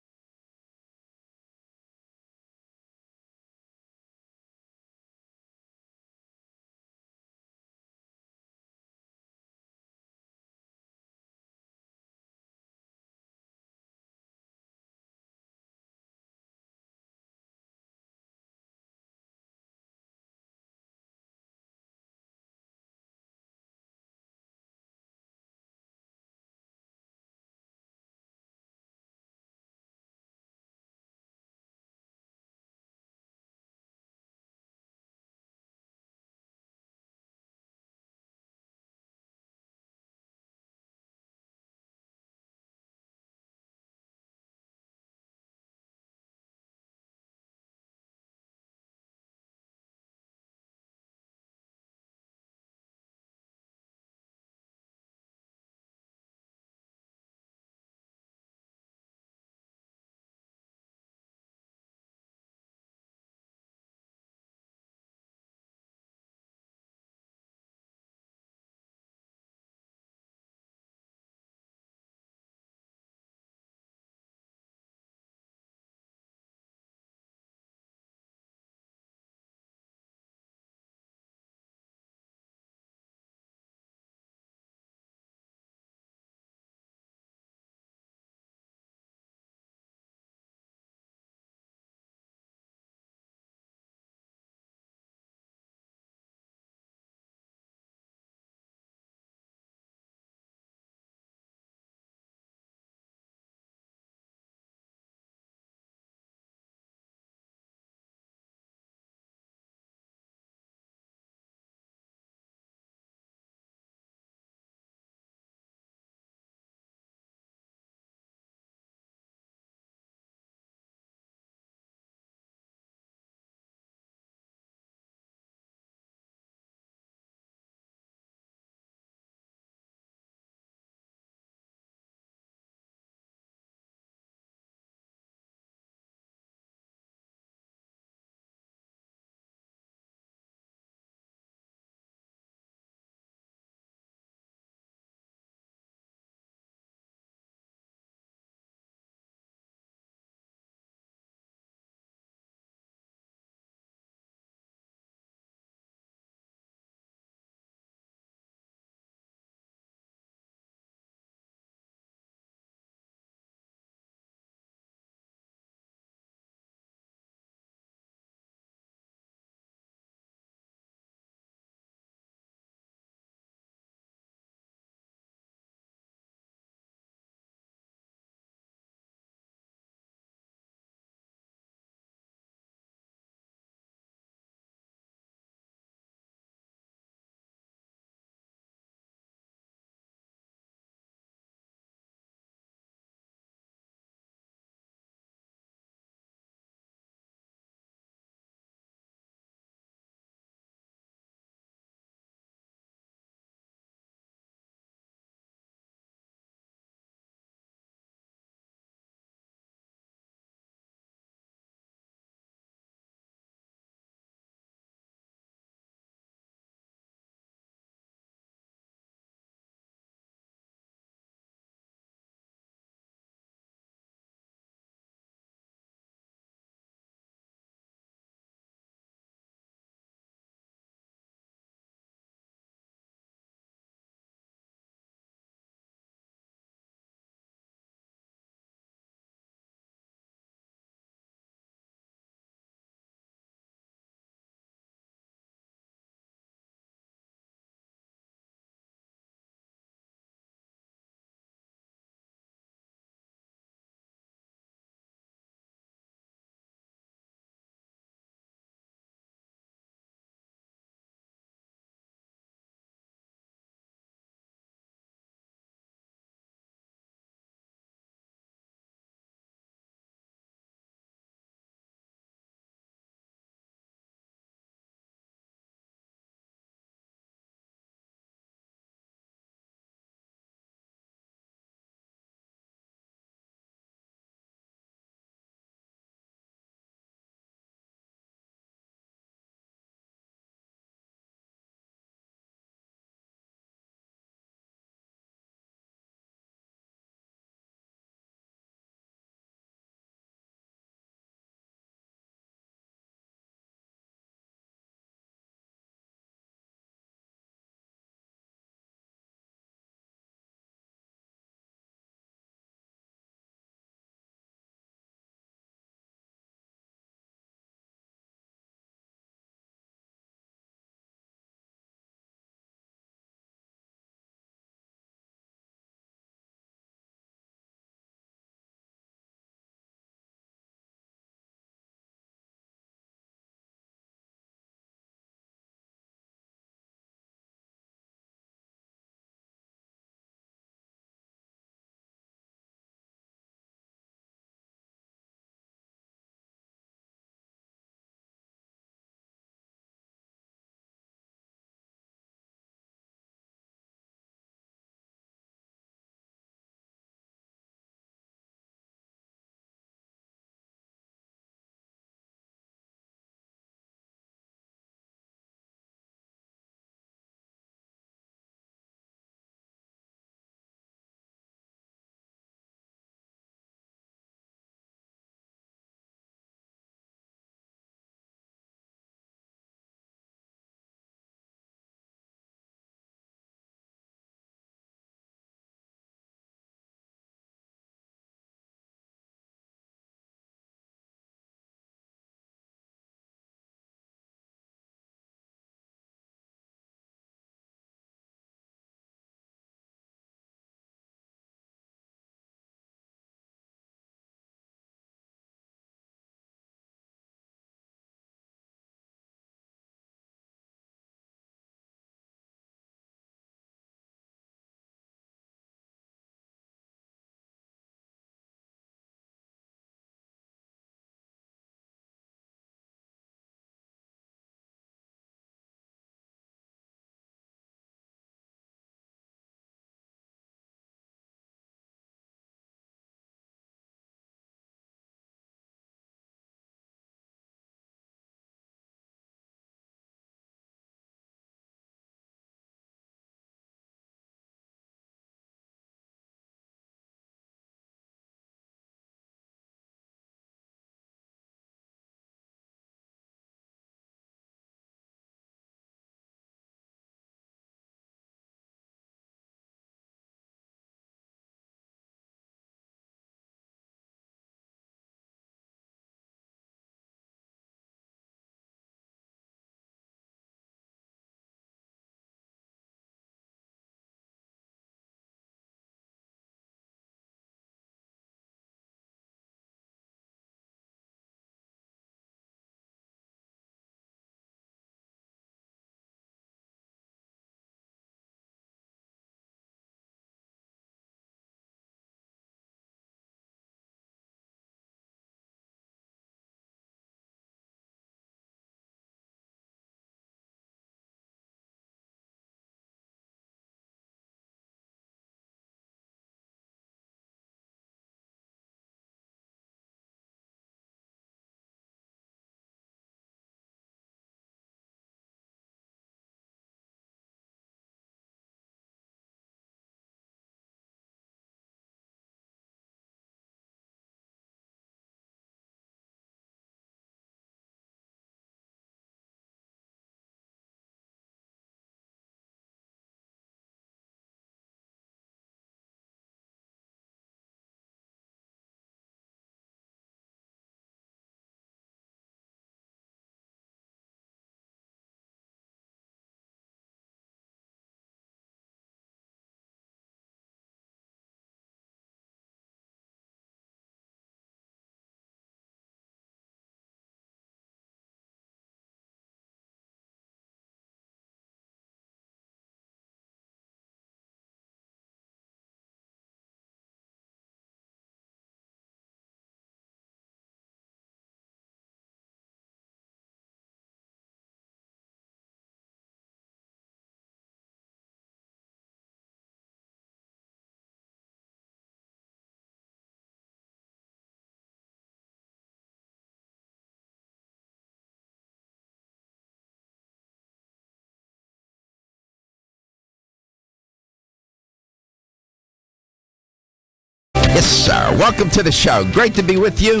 Yes, sir. Welcome to the show. Great to be with you.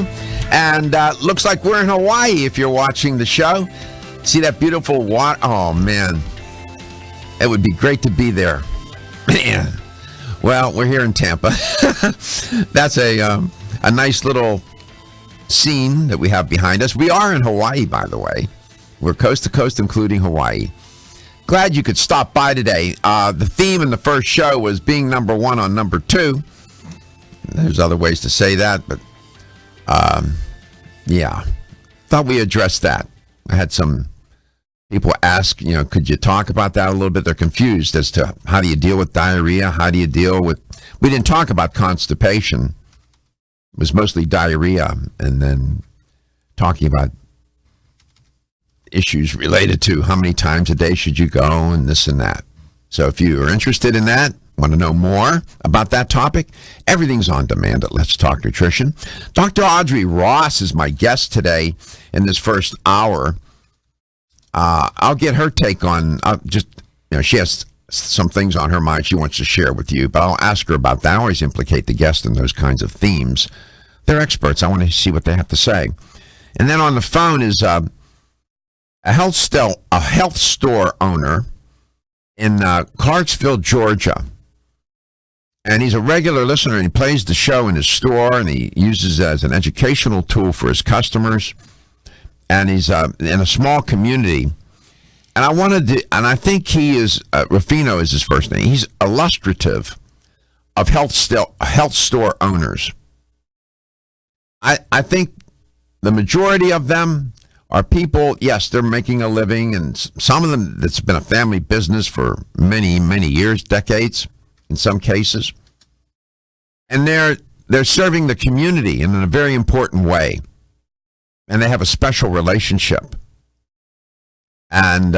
And looks like we're in Hawaii if you're watching the show. See that beautiful water? Oh, man. It would be great to be there. Man. Well, we're here in Tampa. That's a nice little scene that we have behind us. We are in Hawaii, by the way. We're coast to coast, including Hawaii. Glad you could stop by today. The theme in the first show was being number one on number two. There's other ways to say that, but yeah. Thought we addressed that. I had some people ask, could you talk about that a little bit? They're confused as to how do you deal with diarrhea? How do you deal with... We didn't talk about constipation. It was mostly diarrhea, and then talking about issues related to how many times a day should you go and this and that. So if you are interested in that, want to know more about that topic, everything's on demand at Let's Talk Nutrition. Dr. Audrey Ross is my guest today in this first hour. I'll get her take on she has some things on her mind she wants to share with you, but I'll ask her about that. I always implicate the guest in those kinds of themes. They're experts. I want to see what they have to say. And then on the phone is a health store owner in Clarksville, Georgia. And he's a regular listener, and he plays the show in his store, and he uses it as an educational tool for his customers. And he's in a small community. And I think he is, Rufino is his first name. He's illustrative of health store owners. I think the majority of them are people, yes, they're making a living, and some of them, that's been a family business for many, many years, decades, in some cases. And they're serving the community in a very important way. And they have a special relationship. And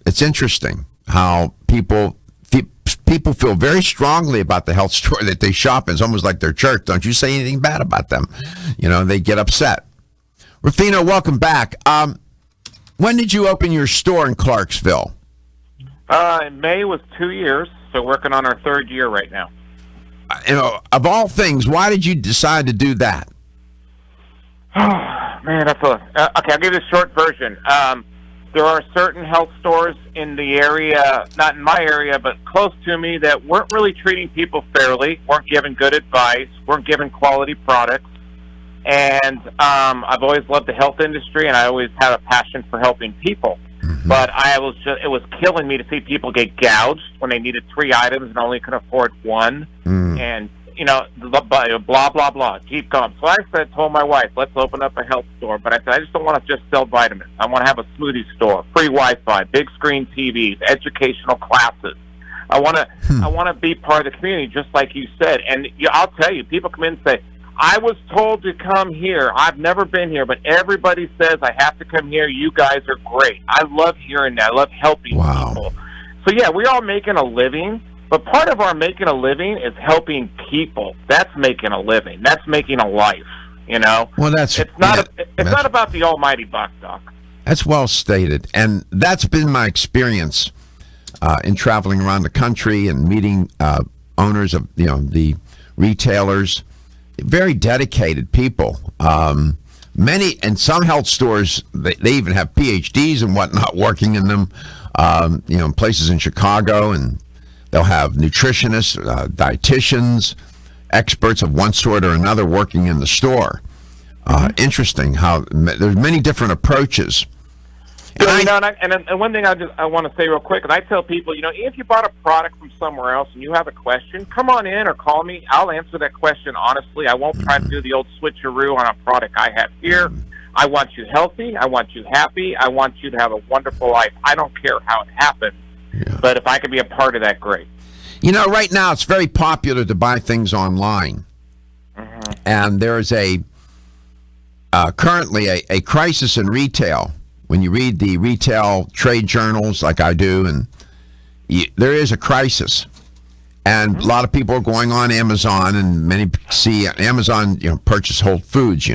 it's interesting how people feel very strongly about the health store that they shop in. It's almost like their church. Don't you say anything bad about them. They get upset. Rufino, welcome back. When did you open your store in Clarksville? In May was 2 years, so working on our third year right now. Of all things, why did you decide to do that? Oh, man, that's okay, I'll give you the short version. There are certain health stores in the area, not in my area, but close to me, that weren't really treating people fairly, weren't giving good advice, weren't giving quality products. And I've always loved the health industry, and I always had a passion for helping people. Mm-hmm. But it was killing me to see people get gouged when they needed 3 items and only could afford 1. Mm. And, blah, blah, blah, keep going. So I told my wife, let's open up a health store. But I said, I just don't want to just sell vitamins. I want to have a smoothie store, free Wi-Fi, big screen TVs, educational classes. I want to be part of the community, just like you said. And I'll tell you, people come in and say, I was told to come here. I've never been here, but everybody says I have to come here. You guys are great. I love hearing that. I love helping people. So, yeah, we're all making a living, but part of our making a living is helping people. That's making a living. That's making a life, Well, it's not about the almighty buck, Doc. That's well stated, and that's been my experience in traveling around the country and meeting owners of, the retailers. Very dedicated people. Many, and some health stores, they even have PhDs and whatnot working in them, in places in Chicago, and they'll have nutritionists, dietitians, experts of one sort or another working in the store. Interesting how there's many different approaches. And one thing I want to say real quick, and I tell people, if you bought a product from somewhere else and you have a question, come on in or call me. I'll answer that question honestly. I won't try to do the old switcheroo on a product I have here. I want you healthy. I want you happy. I want you to have a wonderful life. I don't care how it happens, but if I could be a part of that, great. Right now it's very popular to buy things online. Mm-hmm. And there's currently a crisis in retail. When you read the retail trade journals like I do, and there is a crisis. And a lot of people are going on Amazon, and many see Amazon, purchase Whole Foods, I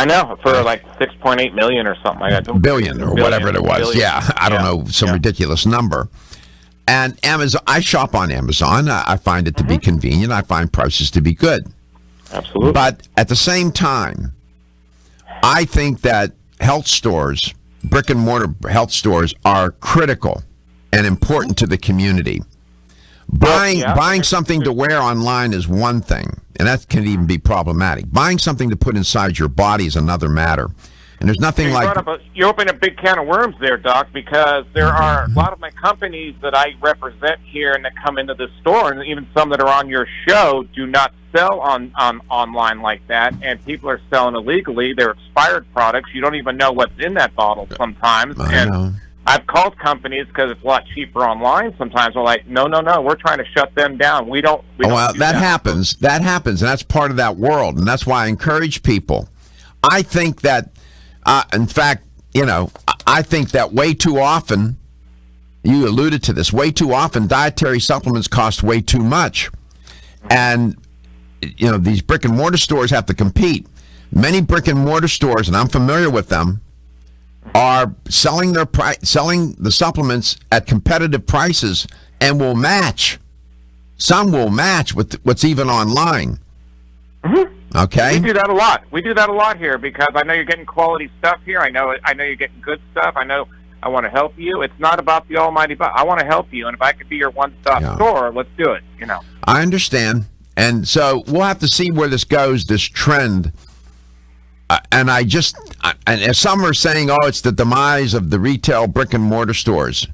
know, for like $6.8 million or something like that. Billion or whatever it was. Billion. Yeah, I don't know, some ridiculous number. And Amazon, I shop on Amazon. I find it to be convenient. I find prices to be good. Absolutely. But at the same time, I think that health stores, brick and mortar health stores, are critical and important to the community. Buying something to wear online is one thing, and that can even be problematic. Buying something to put inside your body is another matter. And there's nothing like... You open a big can of worms there, Doc, because there are a lot of my companies that I represent here and that come into the store, and even some that are on your show, do not sell on online like that, and people are selling illegally. They're expired products. You don't even know what's in that bottle sometimes. I know. I've called companies because it's a lot cheaper online. Sometimes we're like, no, we're trying to shut them down. We don't do that happens. That happens, and that's part of that world, and that's why I encourage people. I think that, in fact, I think that way too often, you alluded to this, way too often dietary supplements cost way too much. And, these brick and mortar stores have to compete. Many brick and mortar stores, and I'm familiar with them, are selling the supplements at competitive prices and will match. Some will match with what's even online. Okay, we do that a lot. We do that a lot here because I know you're getting quality stuff here. I know you're getting good stuff. I know I want to help you. It's not about the almighty, but I want to help you. And if I could be your one-stop store, let's do it. I understand, and so we'll have to see where this goes. This trend. And some are saying, it's the demise of the retail brick and mortar stores.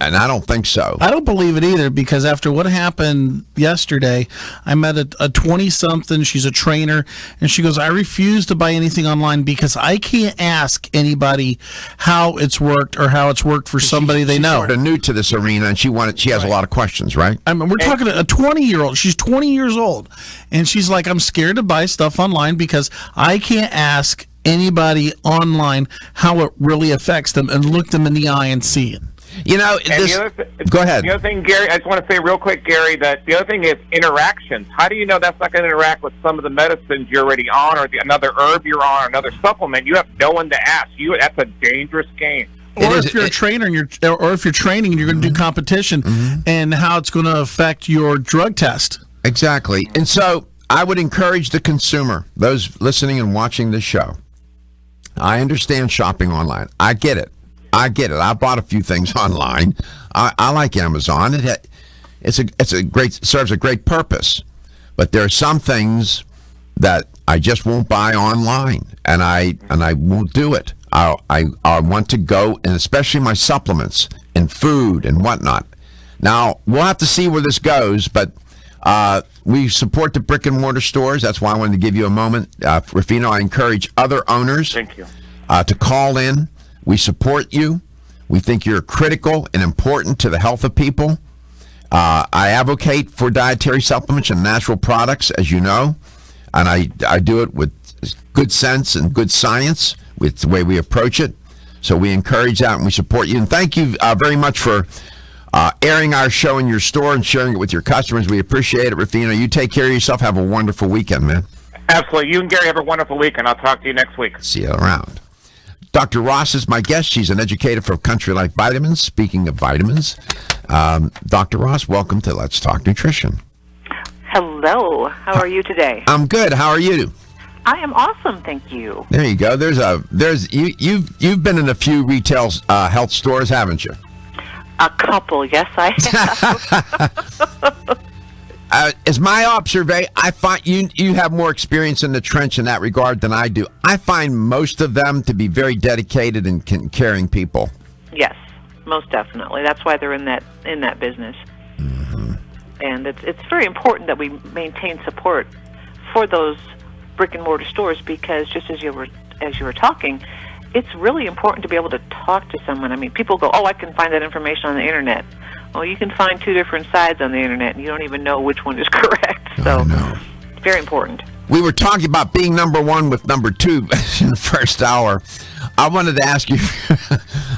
And I don't think so. I don't believe it either, because after what happened yesterday, I met a 20-something. She's a trainer, and she goes, I refuse to buy anything online because I can't ask anybody how it's worked or how it's worked for somebody they know. She's sort of new to this arena, and she has a lot of questions, right? I mean, we're talking a 20-year-old. She's 20 years old, and she's like, I'm scared to buy stuff online because I can't ask anybody online how it really affects them and look them in the eye and see it. Go ahead. The other thing, Gary, I just want to say real quick, Gary, that the other thing is interactions. How do you know that's not going to interact with some of the medicines you're already on, or another herb you're on, or another supplement? You have no one to ask. That's a dangerous game. Or if you're a trainer, or if you're training and you're going to do competition, and how it's going to affect your drug test. Exactly. And so I would encourage the consumer, those listening and watching this show. I understand shopping online. I get it. I bought a few things online. I like Amazon. It serves a great purpose. But there are some things that I just won't buy online, and I won't do it. I want to go, and especially my supplements and food and whatnot. Now we'll have to see where this goes, but we support the brick and mortar stores. That's why I wanted to give you a moment, Rufino. I encourage other owners. Thank you. To call in. We support you. We think you're critical and important to the health of people. I advocate for dietary supplements and natural products, as you know, and I do it with good sense and good science with the way we approach it. So we encourage that and we support you. And thank you very much for airing our show in your store and sharing it with your customers. We appreciate it, Rufino. You take care of yourself. Have a wonderful weekend, man. Absolutely. You and Gary have a wonderful weekend. I'll talk to you next week. See you around. Dr. Ross is my guest. She's an educator from Country Life Vitamins. Speaking of vitamins, Dr. Ross, welcome to Let's Talk Nutrition. Hello. How are you today? I'm good. How are you? I am awesome, thank you. There you go. You've been in a few retail health stores, haven't you? A couple, yes, I have. As my observation, I find you have more experience in the trench in that regard than I do. I find most of them to be very dedicated and caring people. Yes, most definitely. That's why they're in that business. And it's very important that we maintain support for those brick and mortar stores, because just as you were talking, it's really important to be able to talk to someone. I mean, people go, I can find that information on the internet. Well, you can find two different sides on the internet, and you don't even know which one is correct. So, it's very important. We were talking about being number one with number two in the first hour. I wanted to ask you,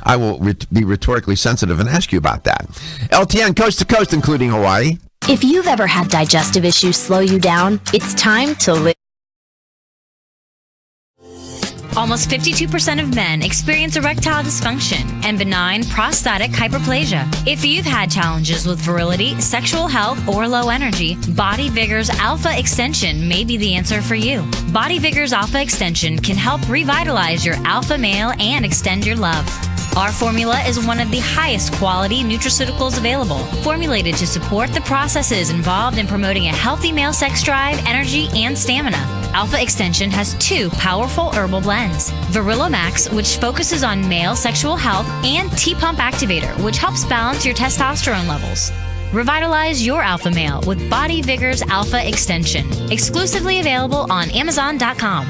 I will be rhetorically sensitive and ask you about that. LTN coast to coast, including Hawaii. If you've ever had digestive issues slow you down, it's time to live. Almost 52% of men experience erectile dysfunction and benign prostatic hyperplasia. If you've had challenges with virility, sexual health, or low energy, Body Vigor's Alpha Extension may be the answer for you. Body Vigor's Alpha Extension can help revitalize your alpha male and extend your love. Our formula is one of the highest quality nutraceuticals available, formulated to support the processes involved in promoting a healthy male sex drive, energy, and stamina. Alpha Extension has 2 powerful herbal blends, Virilomax, which focuses on male sexual health, and T-Pump Activator, which helps balance your testosterone levels. Revitalize your alpha male with Body Vigor's Alpha Extension, exclusively available on Amazon.com.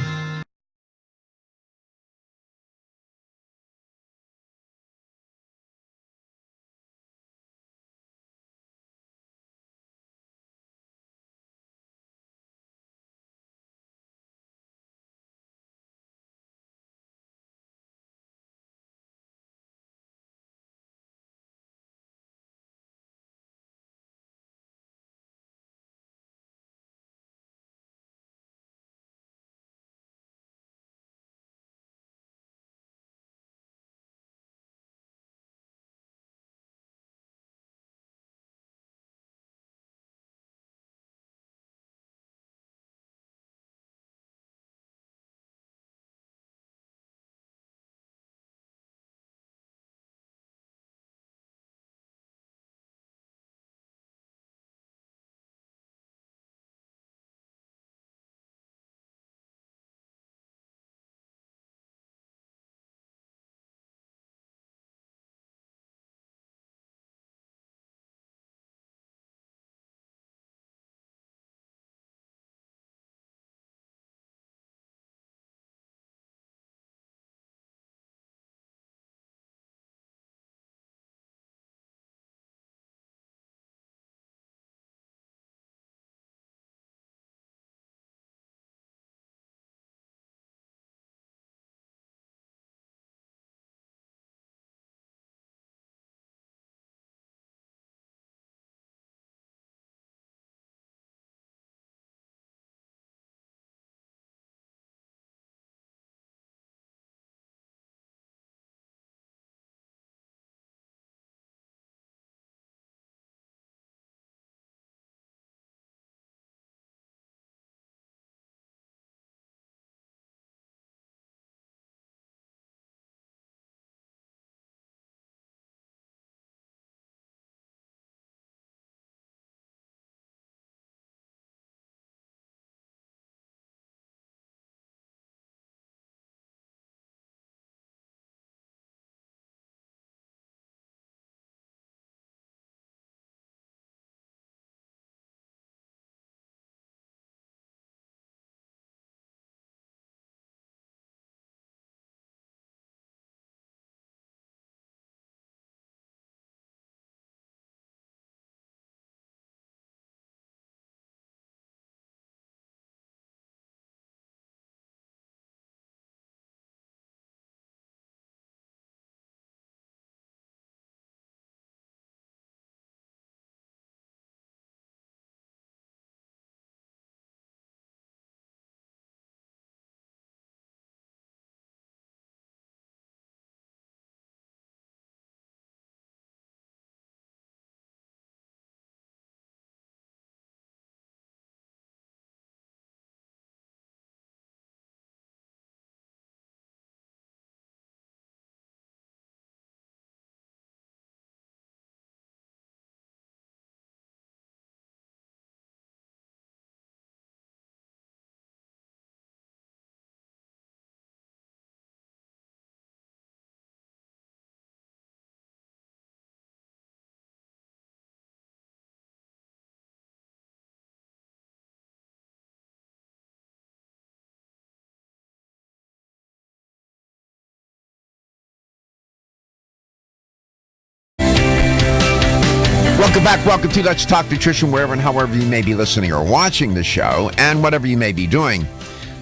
Welcome back. Welcome to Let's Talk Nutrition, wherever and however you may be listening or watching the show, and whatever you may be doing.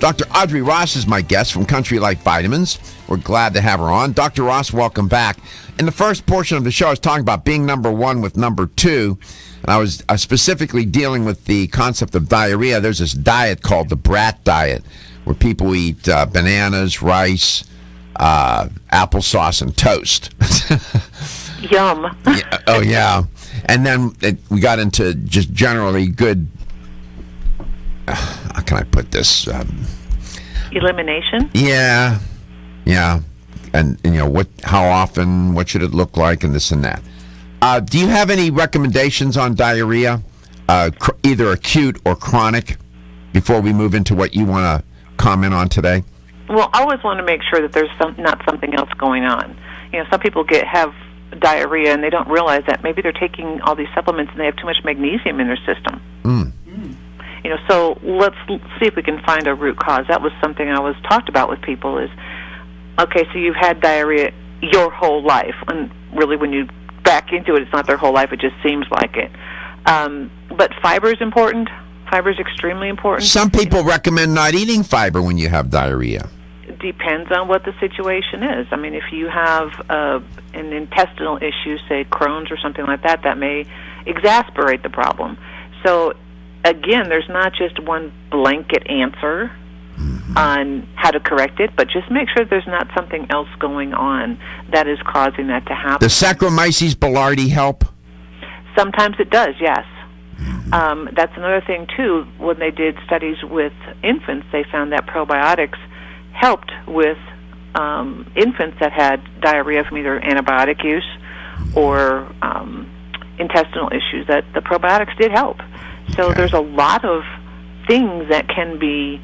Dr. Audrey Ross is my guest from Country Life Vitamins. We're glad to have her on. Dr. Ross, welcome back. In the first portion of the show, I was talking about being number one with number two, and I was specifically dealing with the concept of diarrhea. There's this diet called the brat diet, where people eat bananas, rice, applesauce, and toast. Yum. Yeah, oh, yeah. And then we got into just generally good, how can I put this? Elimination? Yeah. And how often, what should it look like, and this and that. Do you have any recommendations on diarrhea, either acute or chronic, before we move into what you want to comment on today? Well, I always want to make sure that there's not something else going on. Some people have diarrhea and they don't realize that maybe they're taking all these supplements and they have too much magnesium in their system. So let's see if we can find a root cause. That was something I was talked about with people is, okay, so you've had diarrhea your whole life, and really when you back into it, it's not their whole life, it just seems like it. But fiber is important. Fiber is extremely important. Some people recommend not eating fiber when you have diarrhea. It depends on what the situation is. I mean, if you have an intestinal issue, say Crohn's or something like that, that may exacerbate the problem. So, again, there's not just one blanket answer on how to correct it, but just make sure there's not something else going on that is causing that to happen. Does Saccharomyces boulardii help? Sometimes it does, yes. That's another thing, too. When they did studies with infants, they found that probiotics helped with infants that had diarrhea from either antibiotic use or intestinal issues, that the probiotics did help. So there's a lot of things that can be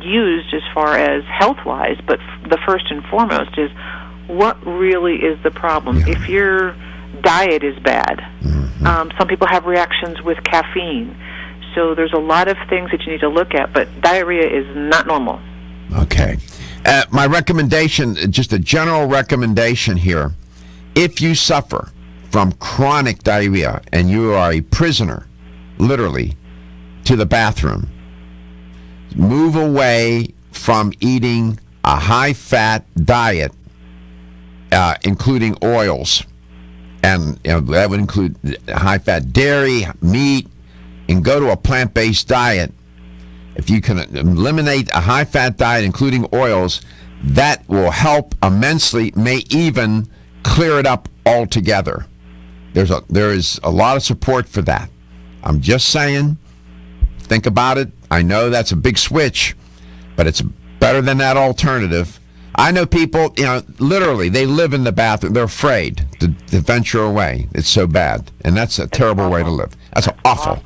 used as far as health-wise, but the first and foremost is what really is the problem. Yeah. If your diet is bad, some people have reactions with caffeine, so there's a lot of things that you need to look at, but diarrhea is not normal. Okay. My recommendation, just a general recommendation here, if you suffer from chronic diarrhea and you are a prisoner, literally, to the bathroom, move away from eating a high-fat diet, including oils. And that would include high-fat dairy, meat, and go to a plant-based diet. If you can eliminate a high-fat diet, including oils, that will help immensely, may even clear it up altogether. There is a lot of support for that. I'm just saying, think about it. I know that's a big switch, but it's better than that alternative. I know people, literally, they live in the bathroom. They're afraid to venture away. It's so bad. And that's a terrible way to live. That's awful.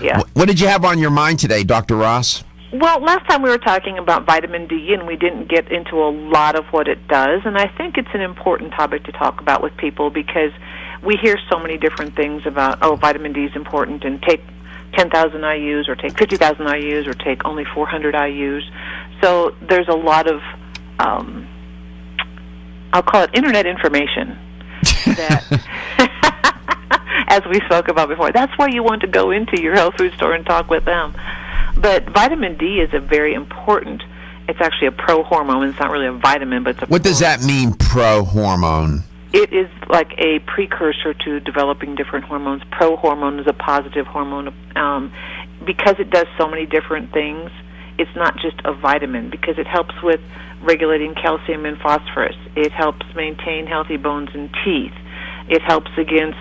Yeah. What did you have on your mind today, Dr. Ross? Well, last time we were talking about vitamin D, and we didn't get into a lot of what it does, and I think it's an important topic to talk about with people because we hear so many different things about, vitamin D is important, and take 10,000 IUs, or take 50,000 IUs, or take only 400 IUs. So there's a lot of, I'll call it internet information that, as we spoke about before, that's why you want to go into your health food store and talk with them. But vitamin D is a very important, it's actually a pro-hormone. It's not really a vitamin, but it's a What does that mean, pro-hormone? It is like a precursor to developing different hormones. Pro-hormone is a positive hormone. Because it does so many different things, it's not just a vitamin, because it helps with regulating calcium and phosphorus. It helps maintain healthy bones and teeth. It helps against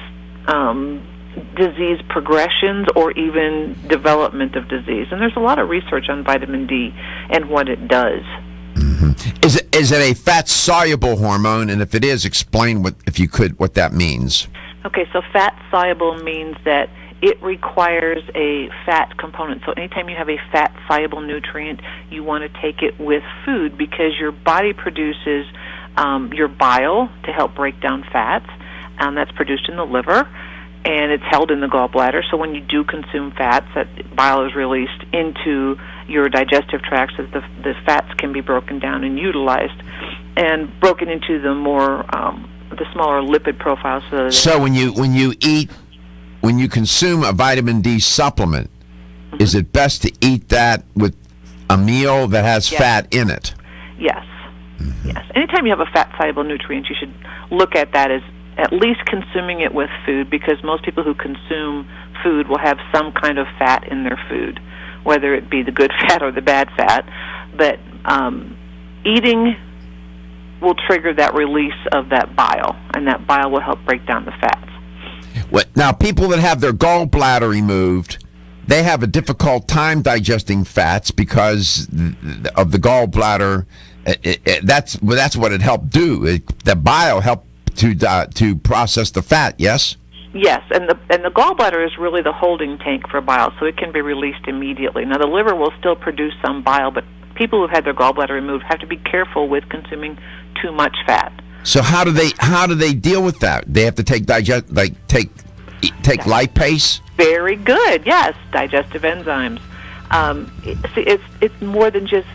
disease progressions or even development of disease. And there's a lot of research on vitamin D and what it does. Is it a fat-soluble hormone? And if it is, explain, if you could, what that means. Okay, so fat-soluble means that it requires a fat component. So anytime you have a fat-soluble nutrient, you want to take it with food because your body produces your bile to help break down fats, and that's produced in the liver, and it's held in the gallbladder. So when you do consume fats, that bile is released into your digestive tract so that the fats can be broken down and utilized and broken into the more the smaller lipid profiles. So when you consume a vitamin D supplement, is it best to eat that with a meal that has fat in it? Yes. Yes. Anytime you have a fat-soluble nutrient, you should look at that as at least consuming it with food, because most people who consume food will have some kind of fat in their food, whether it be the good fat or the bad fat. But eating will trigger that release of that bile, and that bile will help break down the fats. Now, people that have their gallbladder removed, they have a difficult time digesting fats because of the gallbladder. That's what it helped do. The bile helped to process the fat. Yes. Yes, and the gallbladder is really the holding tank for bile, so it can be released immediately. Now, the liver will still produce some bile, but people who've had their gallbladder removed have to be careful with consuming too much fat. So how do they deal with that? They have to take lipase. Very good. Yes, digestive enzymes. It's more than just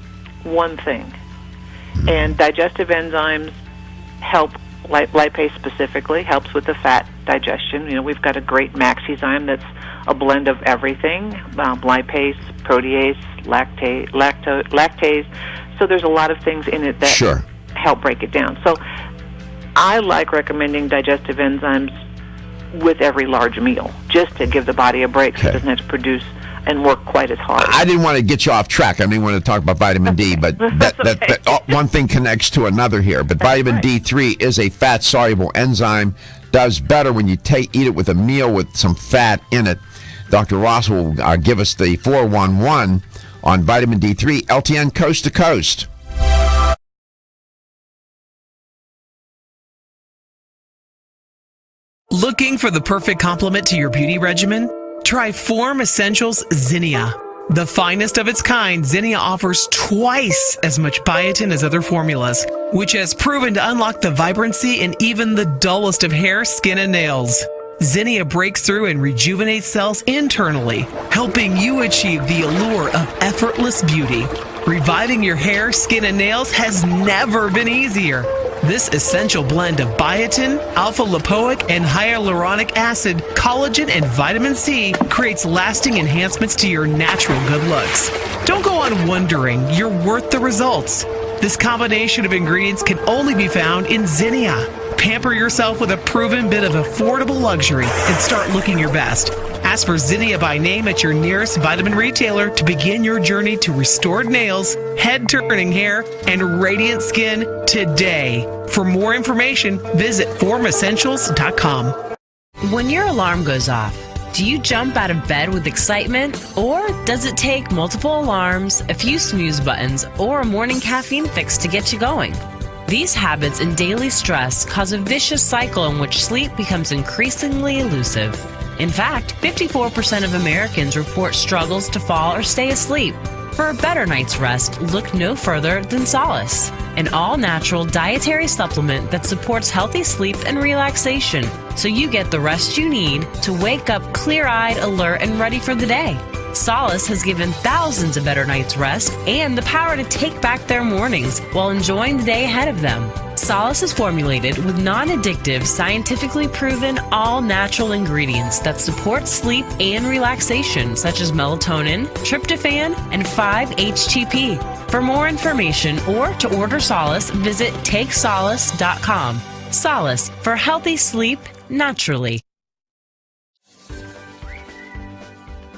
one thing, and digestive enzymes help. Lipase specifically helps with the fat digestion. You know, we've got a great Maxizyme that's a blend of everything: lipase, protease, lactase. So there's a lot of things in it that help break it down. So I like recommending digestive enzymes with every large meal, just to give the body a break so it doesn't have to produce and work quite as hard. I didn't want to get you off track. I didn't want to talk about vitamin D, but one thing connects to another here. But vitamin D3 is a fat-soluble enzyme. Does better when you eat it with a meal with some fat in it. Dr. Ross will give us the 411 on vitamin D3, LTN Coast to Coast. Looking for the perfect complement to your beauty regimen? Try Form Essentials Zinnia. The finest of its kind, Zinnia offers twice as much biotin as other formulas, which has proven to unlock the vibrancy in even the dullest of hair, skin, and nails. Zinnia breaks through and rejuvenates cells internally, helping you achieve the allure of effortless beauty. Reviving your hair, skin, and nails has never been easier. This essential blend of biotin, alpha-lipoic, and hyaluronic acid, collagen, and vitamin C creates lasting enhancements to your natural good looks. Don't go on wondering. You're worth the results. This combination of ingredients can only be found in Zinnia. Pamper yourself with a proven bit of affordable luxury and start looking your best. Ask for Zinnia by name at your nearest vitamin retailer to begin your journey to restored nails, head-turning hair, and radiant skin today. For more information, visit formessentials.com. When your alarm goes off, do you jump out of bed with excitement? Or does it take multiple alarms, a few snooze buttons, or a morning caffeine fix to get you going? These habits and daily stress cause a vicious cycle in which sleep becomes increasingly elusive. In fact, 54% of Americans report struggles to fall or stay asleep. For a better night's rest, look no further than Solace, an all-natural dietary supplement that supports healthy sleep and relaxation, so you get the rest you need to wake up clear-eyed, alert, and ready for the day. Solace has given thousands a better night's rest and the power to take back their mornings while enjoying the day ahead of them. Solace is formulated with non-addictive, scientifically proven, all-natural ingredients that support sleep and relaxation, such as melatonin, tryptophan, and 5-HTP. For more information or to order Solace, visit takesolace.com. Solace, for healthy sleep naturally.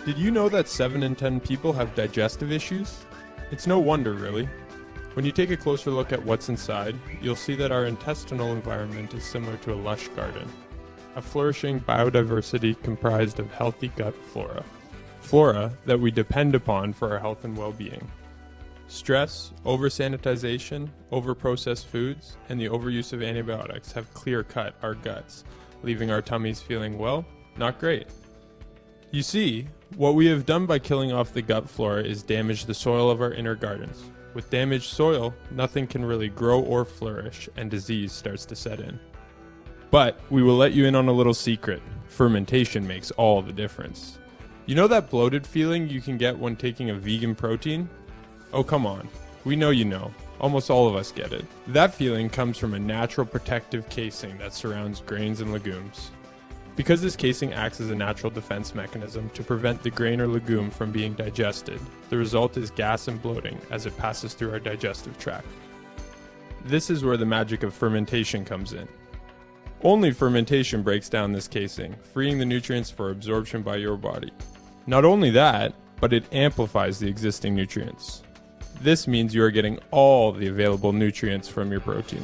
Did you know that 7 in 10 people have digestive issues? It's no wonder, really. When you take a closer look at what's inside, you'll see that our intestinal environment is similar to a lush garden, a flourishing biodiversity comprised of healthy gut flora. Flora that we depend upon for our health and well-being. Stress, over-sanitization, over-processed foods, and the overuse of antibiotics have clear-cut our guts, leaving our tummies feeling, well, not great. You see, what we have done by killing off the gut flora is damage the soil of our inner gardens. With damaged soil, nothing can really grow or flourish, and disease starts to set in. But we will let you in on a little secret. Fermentation makes all the difference. You know that bloated feeling you can get when taking a vegan protein? Oh, come on. We know you know. Almost all of us get it. That feeling comes from a natural protective casing that surrounds grains and legumes. Because this casing acts as a natural defense mechanism to prevent the grain or legume from being digested, the result is gas and bloating as it passes through our digestive tract. This is where the magic of fermentation comes in. Only fermentation breaks down this casing, freeing the nutrients for absorption by your body. Not only that, but it amplifies the existing nutrients. This means you are getting all the available nutrients from your protein.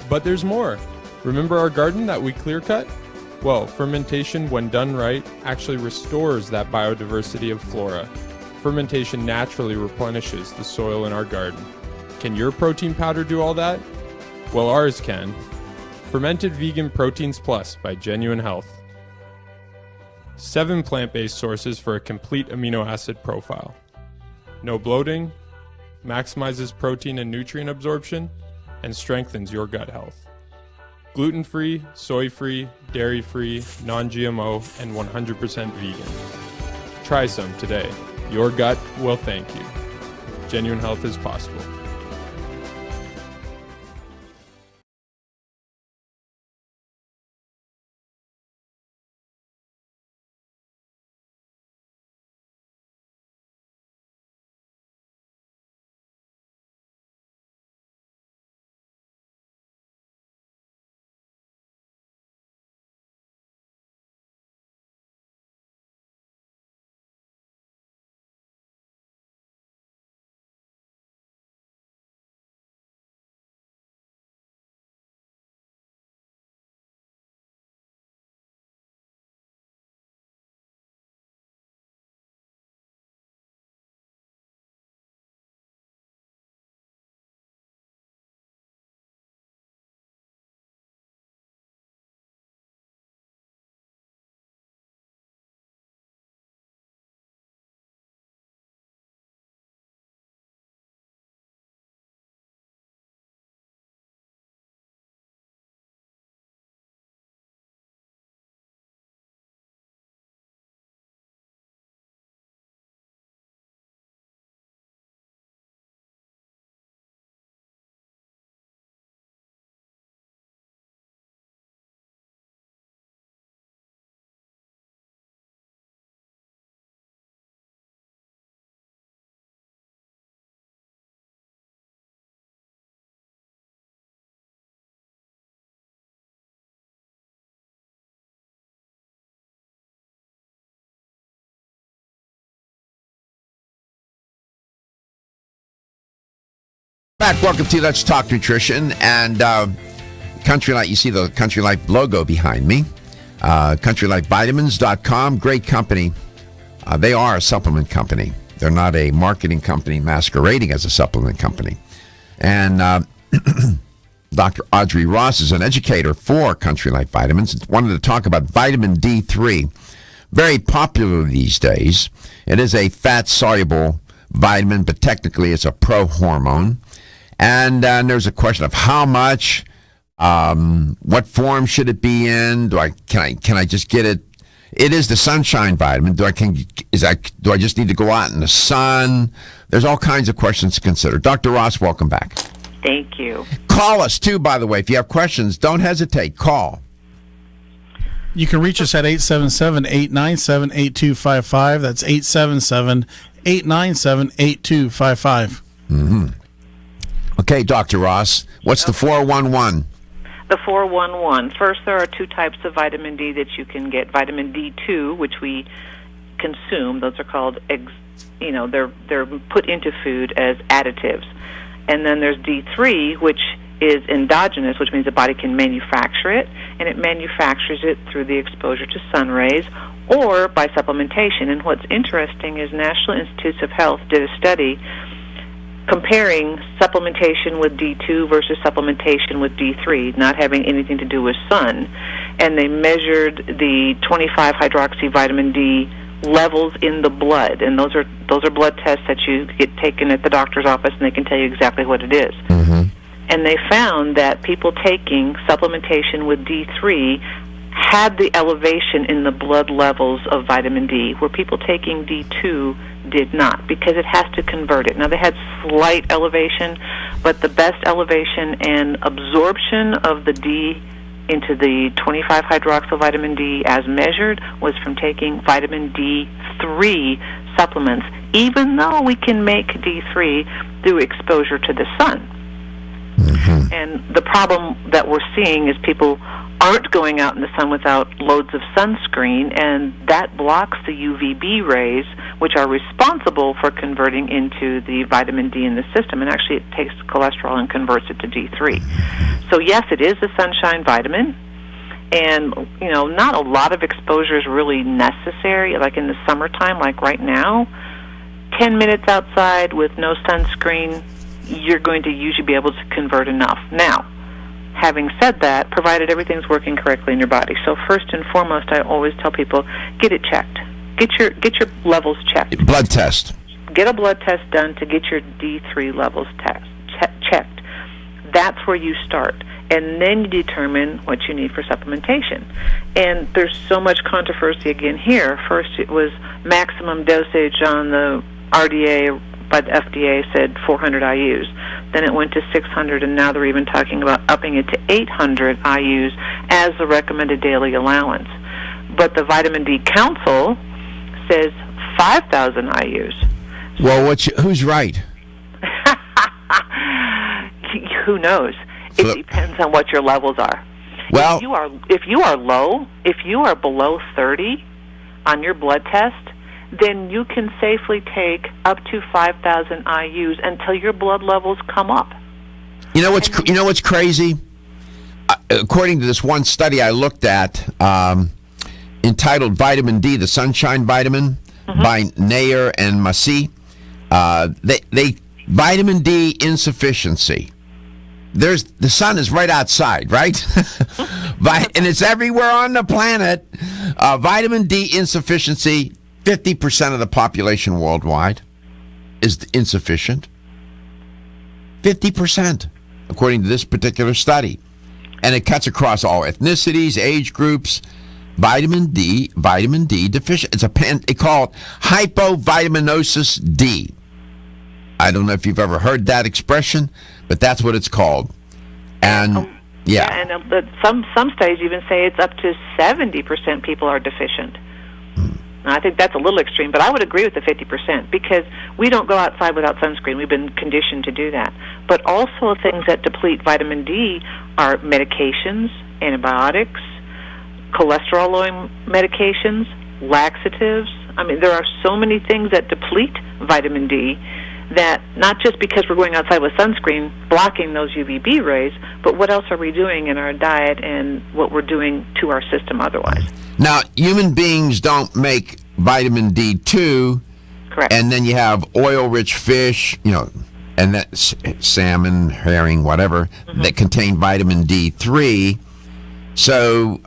But there's more. Remember our garden that we clear cut? Well, fermentation, when done right, actually restores that biodiversity of flora. Fermentation naturally replenishes the soil in our garden. Can your protein powder do all that? Well, ours can. Fermented Vegan Proteins Plus by Genuine Health. 7 plant-based sources for a complete amino acid profile. No bloating, maximizes protein and nutrient absorption, and strengthens your gut health. Gluten-free, soy-free, dairy-free, non-GMO, and 100% vegan. Try some today. Your gut will thank you. Genuine Health is possible. Back, welcome to Let's Talk Nutrition, and Country Life, you see the Country Life logo behind me. CountryLifeVitamins.com, great company. They are a supplement company. They're not a marketing company masquerading as a supplement company. And Dr. Audrey Ross is an educator for Country Life Vitamins. Wanted to talk about vitamin D3. Very popular these days. It is a fat-soluble vitamin, but technically it's a pro-hormone. And there's a question of how much, what form should it be in? Can I just get it? It is the sunshine vitamin. Do I just need to go out in the sun? There's all kinds of questions to consider. Dr. Ross, welcome back. Thank you. Call us too, by the way. If you have questions, don't hesitate. Call. You can reach us at 877-897-8255. That's 877-897-8255. Mm-hmm. Okay, Dr. Ross, what's the 411? The 411. First, there are 2 types of vitamin D that you can get. Vitamin D2, which we consume. Those are called, they're put into food as additives. And then there's D3, which is endogenous, which means the body can manufacture it, and it manufactures it through the exposure to sun rays or by supplementation. And what's interesting is National Institutes of Health did a study comparing supplementation with D2 versus supplementation with D3, not having anything to do with sun. And they measured the 25-hydroxy vitamin D levels in the blood, and those are blood tests that you get taken at the doctor's office, and they can tell you exactly what it is. Mm-hmm. And they found that people taking supplementation with D3 had the elevation in the blood levels of vitamin D, where people taking D2 did not, because it has to convert it. Now, they had slight elevation, but the best elevation and absorption of the D into the 25-hydroxyvitamin D as measured was from taking vitamin D3 supplements, even though we can make D3 through exposure to the sun. Mm-hmm. And the problem that we're seeing is people aren't going out in the sun without loads of sunscreen, and that blocks the UVB rays, which are responsible for converting into the vitamin D in the system. And actually, it takes cholesterol and converts it to D3. So yes, it is a sunshine vitamin. And, not a lot of exposure is really necessary, like in the summertime, like right now. 10 minutes outside with no sunscreen, you're going to usually be able to convert enough. Now, having said that, provided everything's working correctly in your body. So first and foremost, I always tell people, get it checked. Get your levels checked. Blood test. Get a blood test done to get your D3 levels checked. That's where you start. And then you determine what you need for supplementation. And there's so much controversy again here. First, it was maximum dosage on the RDA by the FDA said 400 IUs. Then it went to 600, and now they're even talking about upping it to 800 IUs as the recommended daily allowance. But the Vitamin D Council says 5,000 IUs. Well, who's right? Who knows? It depends on what your levels are. Well, if you are low, if you are below 30 on your blood test, then you can safely take up to 5,000 IUs until your blood levels come up. You know what's crazy? According to this one study I looked at, entitled "Vitamin D: The Sunshine Vitamin" by Nair and Massey, they vitamin D insufficiency. The sun is right outside, right? And it's everywhere on the planet. Vitamin D insufficiency, 50% of the population worldwide is insufficient. 50%, according to this particular study. And it cuts across all ethnicities, age groups. Vitamin D deficient. They call it hypovitaminosis D. I don't know if you've ever heard that expression, but that's what it's called. And some studies even say it's up to 70% people are deficient. Now, I think that's a little extreme, but I would agree with the 50% because we don't go outside without sunscreen. We've been conditioned to do that. But also things that deplete vitamin D are medications, antibiotics, cholesterol-lowering medications, laxatives. I mean, there are so many things that deplete vitamin D that not just because we're going outside with sunscreen, blocking those UVB rays, but what else are we doing in our diet and what we're doing to our system otherwise. Now, human beings don't make vitamin D2. Correct. And then you have oil-rich fish, and that's salmon, herring, whatever, that contain vitamin D3. So,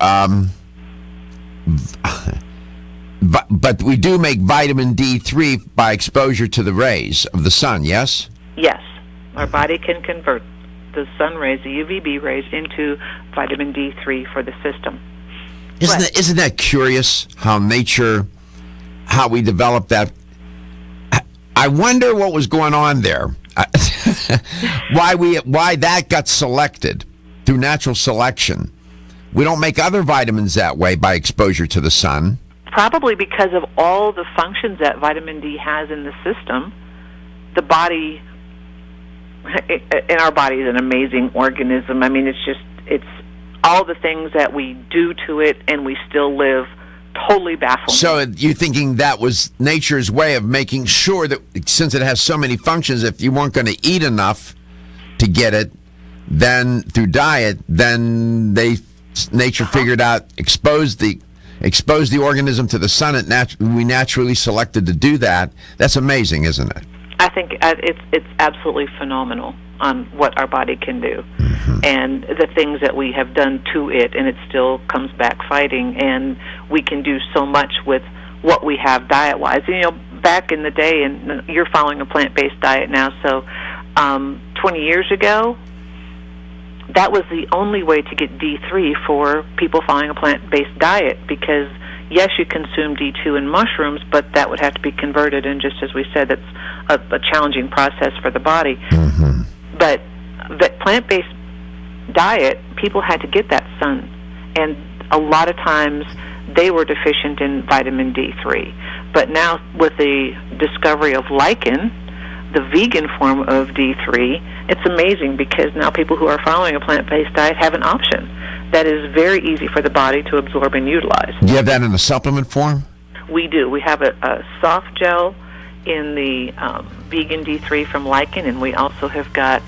but we do make vitamin D3 by exposure to the rays of the sun, yes? Yes. Our body can convert the sun rays, the UVB rays, into vitamin D3 for the system. Isn't that curious how we developed that? I wonder what was going on there. Why that got selected through natural selection. We don't make other vitamins that way by exposure to the sun. Probably because of all the functions that vitamin D has in the system. The body, and our body is an amazing organism. I mean, it's all the things that we do to it and we still live totally baffling. So you're thinking that was nature's way of making sure that since it has so many functions, if you weren't going to eat enough to get it, then through diet, then nature figured out expose the organism to the sun. We naturally selected to do that. That's amazing, isn't it? I think it's absolutely phenomenal on what our body can do and the things that we have done to it, and it still comes back fighting. And we can do so much with what we have diet-wise. Back in the day, and you're following a plant-based diet now, so 20 years ago, that was the only way to get D3 for people following a plant-based diet because, yes, you consume D2 in mushrooms, but that would have to be converted, and just as we said, that's a challenging process for the body. But the plant-based diet, people had to get that sun, and a lot of times they were deficient in vitamin D3. But now with the discovery of lichen, the vegan form of D3, it's amazing because now people who are following a plant-based diet have an option that is very easy for the body to absorb and utilize. Do you have that in a supplement form? We do. We have a soft gel in the vegan D3 from lichen, and we also have got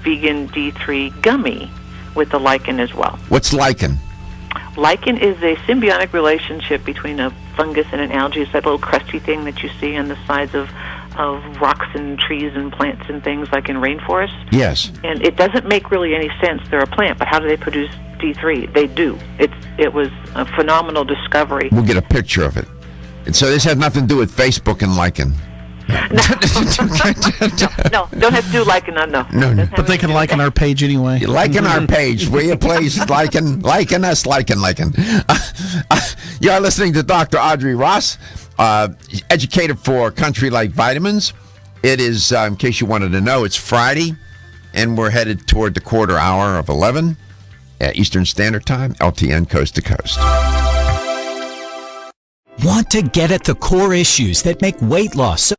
vegan D3 gummy with the lichen as well. What's lichen? Lichen is a symbiotic relationship between a fungus and an algae. It's that little crusty thing that you see on the sides of rocks and trees and plants and things like in rainforests. Yes. And it doesn't make really any sense. They're a plant, but how do they produce D3? They do. It was a phenomenal discovery. We'll get a picture of it. And so this has nothing to do with Facebook and lichen. No, don't have to do liking on no. No. But they can liken our page anyway. You liken our page, will you please? Liken us, liken. You are listening to Dr. Audrey Ross, educator for Country Like Vitamins. It is, in case you wanted to know, it's Friday, and we're headed toward the quarter hour of 11 at Eastern Standard Time, LTN Coast to Coast. Want to get at the core issues that make weight loss?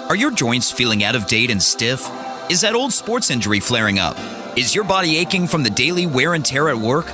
Are your joints feeling out of date and stiff? Is that old sports injury flaring up? Is your body aching from the daily wear and tear at work?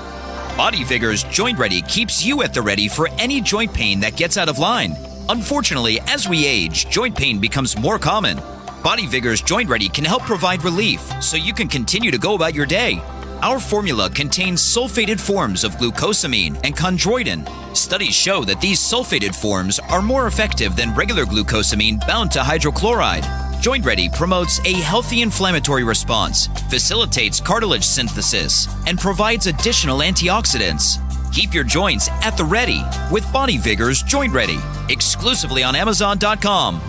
Body Vigor's Joint Ready keeps you at the ready for any joint pain that gets out of line. Unfortunately, as we age, joint pain becomes more common. Body Vigor's Joint Ready can help provide relief so you can continue to go about your day. Our formula contains sulfated forms of glucosamine and chondroitin. Studies show that these sulfated forms are more effective than regular glucosamine bound to hydrochloride. Joint Ready promotes a healthy inflammatory response, facilitates cartilage synthesis, and provides additional antioxidants. Keep your joints at the ready with Body Vigor's Joint Ready, exclusively on Amazon.com.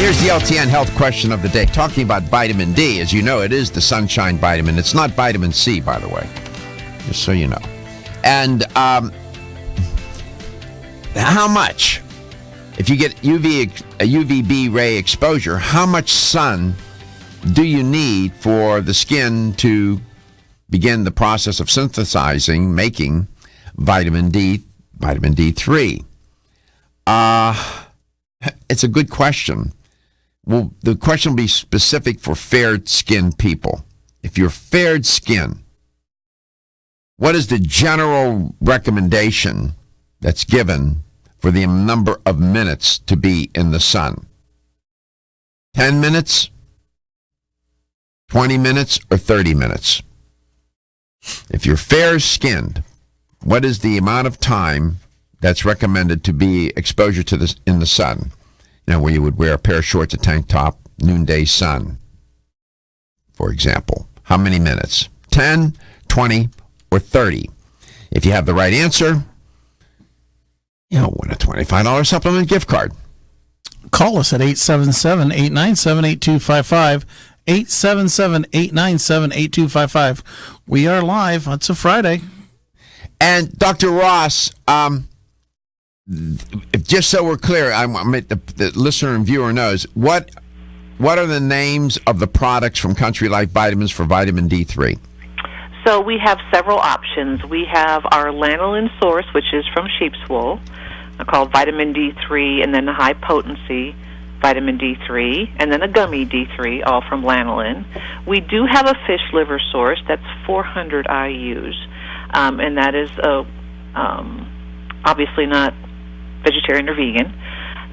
Here's the LTN health question of the day. Talking about vitamin D, as you know, it is the sunshine vitamin. It's not vitamin C, by the way, just so you know. And how much, if you get UVB ray exposure, how much sun do you need for the skin to begin the process of synthesizing, making vitamin D3? It's a good question. Well, the question will be specific for fair-skinned people. If you're fair skin, what is the general recommendation that's given for the number of minutes to be in the sun? 10 minutes, 20 minutes, or 30 minutes? If you're fair-skinned, what is the amount of time that's recommended to be exposure to this in the sun? You know, where you would wear a pair of shorts, a tank top, noonday sun, for example. How many minutes? 10, 20, or 30? If you have the right answer, win a $25 supplement gift card. Call us at 877-897-8255. 877-897-8255. We are live. It's a Friday. And Dr. Ross, just so we're clear, the listener and viewer knows, what are the names of the products from Country Life Vitamins for vitamin D3? So we have several options. We have our lanolin source, which is from sheep's wool, called vitamin D3, and then the high potency vitamin D3, and then a gummy D3, all from lanolin. We do have a fish liver source that's 400 IUs, and that is obviously not vegetarian or vegan.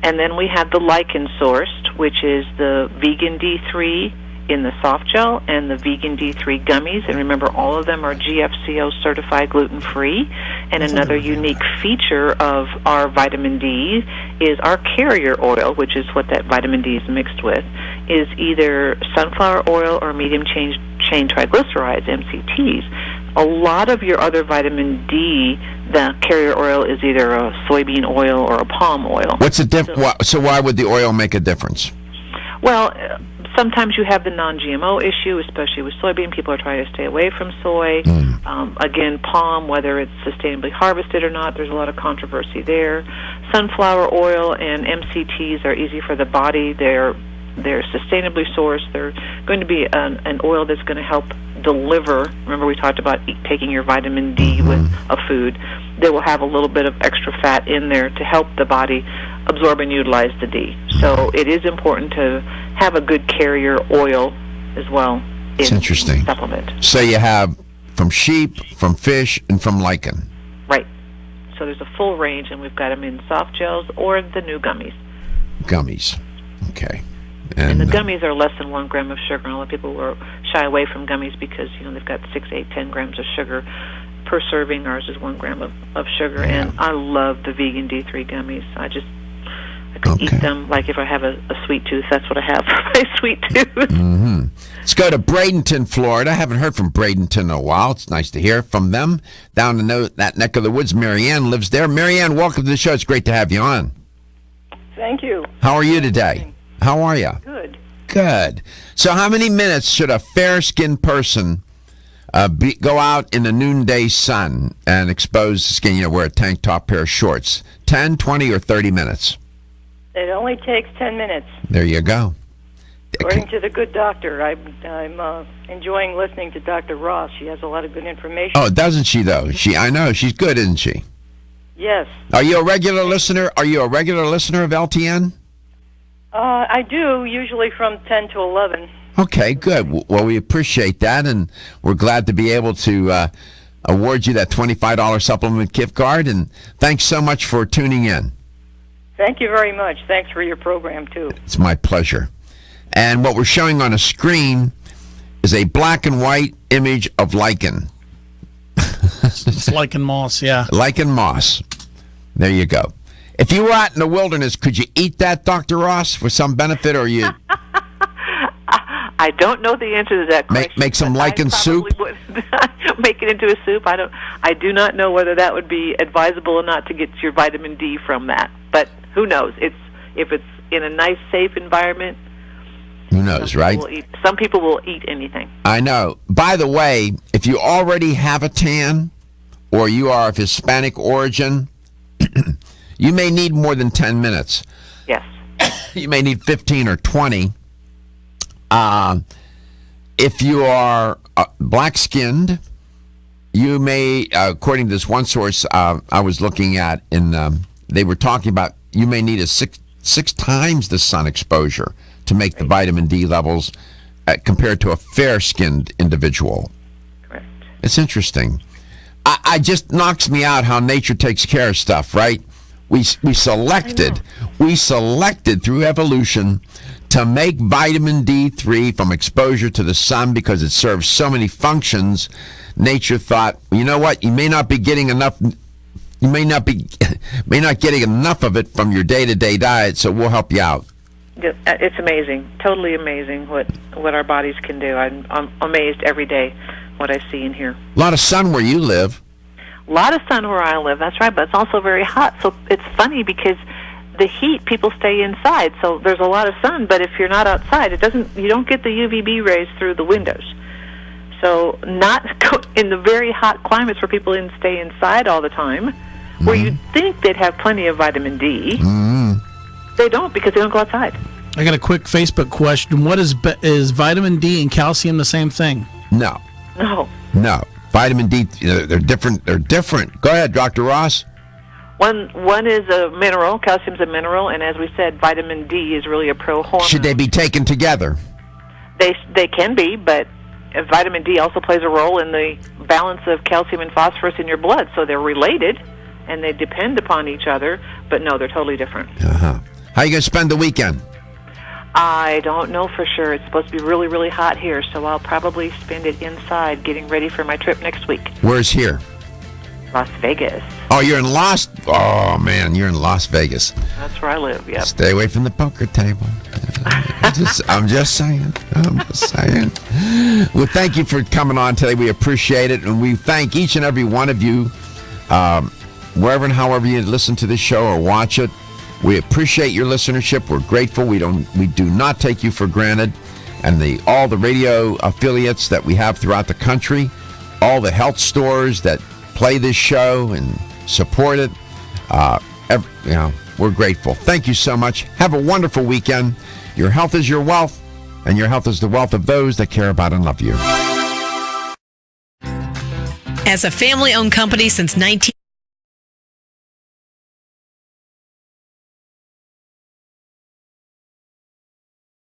And then we have the lichen sourced, which is the vegan D3 in the soft gel and the vegan D3 gummies. And remember, all of them are GFCO certified gluten-free. And another unique feature of our vitamin D is our carrier oil, which is what that vitamin D is mixed with, is either sunflower oil or medium chain triglycerides, MCTs. A lot of your other vitamin D, the carrier oil is either a soybean oil or a palm oil. What's the difference? So why would the oil make a difference? Well, sometimes you have the non-GMO issue, especially with soybean. People are trying to stay away from soy. Again, palm, whether it's sustainably harvested or not, there's a lot of controversy there. Sunflower oil and MCTs are easy for the body. They're sustainably sourced. They're going to be an oil that's going to help deliver. Remember, we talked about taking your vitamin D with a food. They will have a little bit of extra fat in there to help the body absorb and utilize the D. So it is important to have a good carrier oil as well. It's interesting. Supplement. So you have from sheep, from fish, and from lichen. Right. So there's a full range, and we've got them in soft gels or the new gummies. Gummies. Okay. And the gummies are less than 1 gram of sugar. And a lot of people will shy away from gummies because, they've got 6, 8, 10 grams of sugar per serving. Ours is 1 gram of sugar. Yeah. And I love the vegan D3 gummies. I could eat them like if I have a sweet tooth. That's what I have, my sweet tooth. Mm-hmm. Let's go to Bradenton, Florida. I haven't heard from Bradenton in a while. It's nice to hear from them. Down in that neck of the woods, Marianne lives there. Marianne, welcome to the show. It's great to have you on. Thank you. How are you today? How are you? Good. Good. So how many minutes should a fair-skinned person go out in the noonday sun and expose the skin, wear a tank top, pair of shorts? 10, 20, or 30 minutes? It only takes 10 minutes. There you go. According to the good doctor, I'm enjoying listening to Dr. Ross. She has a lot of good information. Oh, doesn't she, though? I know. She's good, isn't she? Yes. Are you a regular listener? Are you a regular listener of LTN? I do, usually from 10 to 11. Okay, good. Well, we appreciate that, and we're glad to be able to award you that $25 supplement gift card, and thanks so much for tuning in. Thank you very much. Thanks for your program, too. It's my pleasure. And what we're showing on a screen is a black and white image of lichen. It's lichen moss, yeah. Lichen moss. There you go. If you were out in the wilderness, could you eat that, Dr. Ross, for some benefit, or you... I don't know the answer to that question. Make some lichen soup? Make it into a soup? I do not know whether that would be advisable or not to get your vitamin D from that. But who knows? If it's in a nice, safe environment. Who knows, right? Some people will eat anything. I know. By the way, if you already have a tan or you are of Hispanic origin, you may need more than 10 minutes. Yes. You may need 15 or 20. If you are black-skinned, you may, according to this one source I was looking at, they were talking about you may need a six times the sun exposure to make the vitamin D levels compared to a fair-skinned individual. Correct. It's interesting. I just knocks me out how nature takes care of stuff, right? We selected through evolution to make vitamin D3 from exposure to the sun because it serves so many functions. Nature thought, you know what? You may not be getting enough. You may not getting enough of it from your day-to-day diet, so we'll help you out. It's amazing, totally amazing what our bodies can do. I'm amazed every day what I see and hear. A lot of sun where you live. A lot of sun where I live, that's right, but it's also very hot. So it's funny because the heat, people stay inside. So there's a lot of sun, but if you're not outside, you don't get the UVB rays through the windows. So not in the very hot climates where people stay inside all the time, where you'd think they'd have plenty of vitamin D. They don't because they don't go outside. I got a quick Facebook question. What is vitamin D and calcium the same thing? No. Vitamin D, they're different. Go ahead, Dr. Ross. One is a mineral. Calcium's a mineral, and as we said, vitamin D is really a pro-hormone. Should they be taken together? They can be, but vitamin D also plays a role in the balance of calcium and phosphorus in your blood, so they're related, and they depend upon each other, but no, they're totally different. Uh-huh. How are you going to spend the weekend? I don't know for sure. It's supposed to be really, really hot here, so I'll probably spend it inside getting ready for my trip next week. Where's here? Las Vegas. Oh, you're in Las Vegas. That's where I live, yep. Stay away from the poker table. I'm just saying. Well, thank you for coming on today. We appreciate it, and we thank each and every one of you, wherever and however you listen to this show or watch it. We appreciate your listenership. We're grateful. We do not take you for granted. And all the radio affiliates that we have throughout the country, all the health stores that play this show and support it, we're grateful. Thank you so much. Have a wonderful weekend. Your health is your wealth, and your health is the wealth of those that care about and love you. As a family-owned company since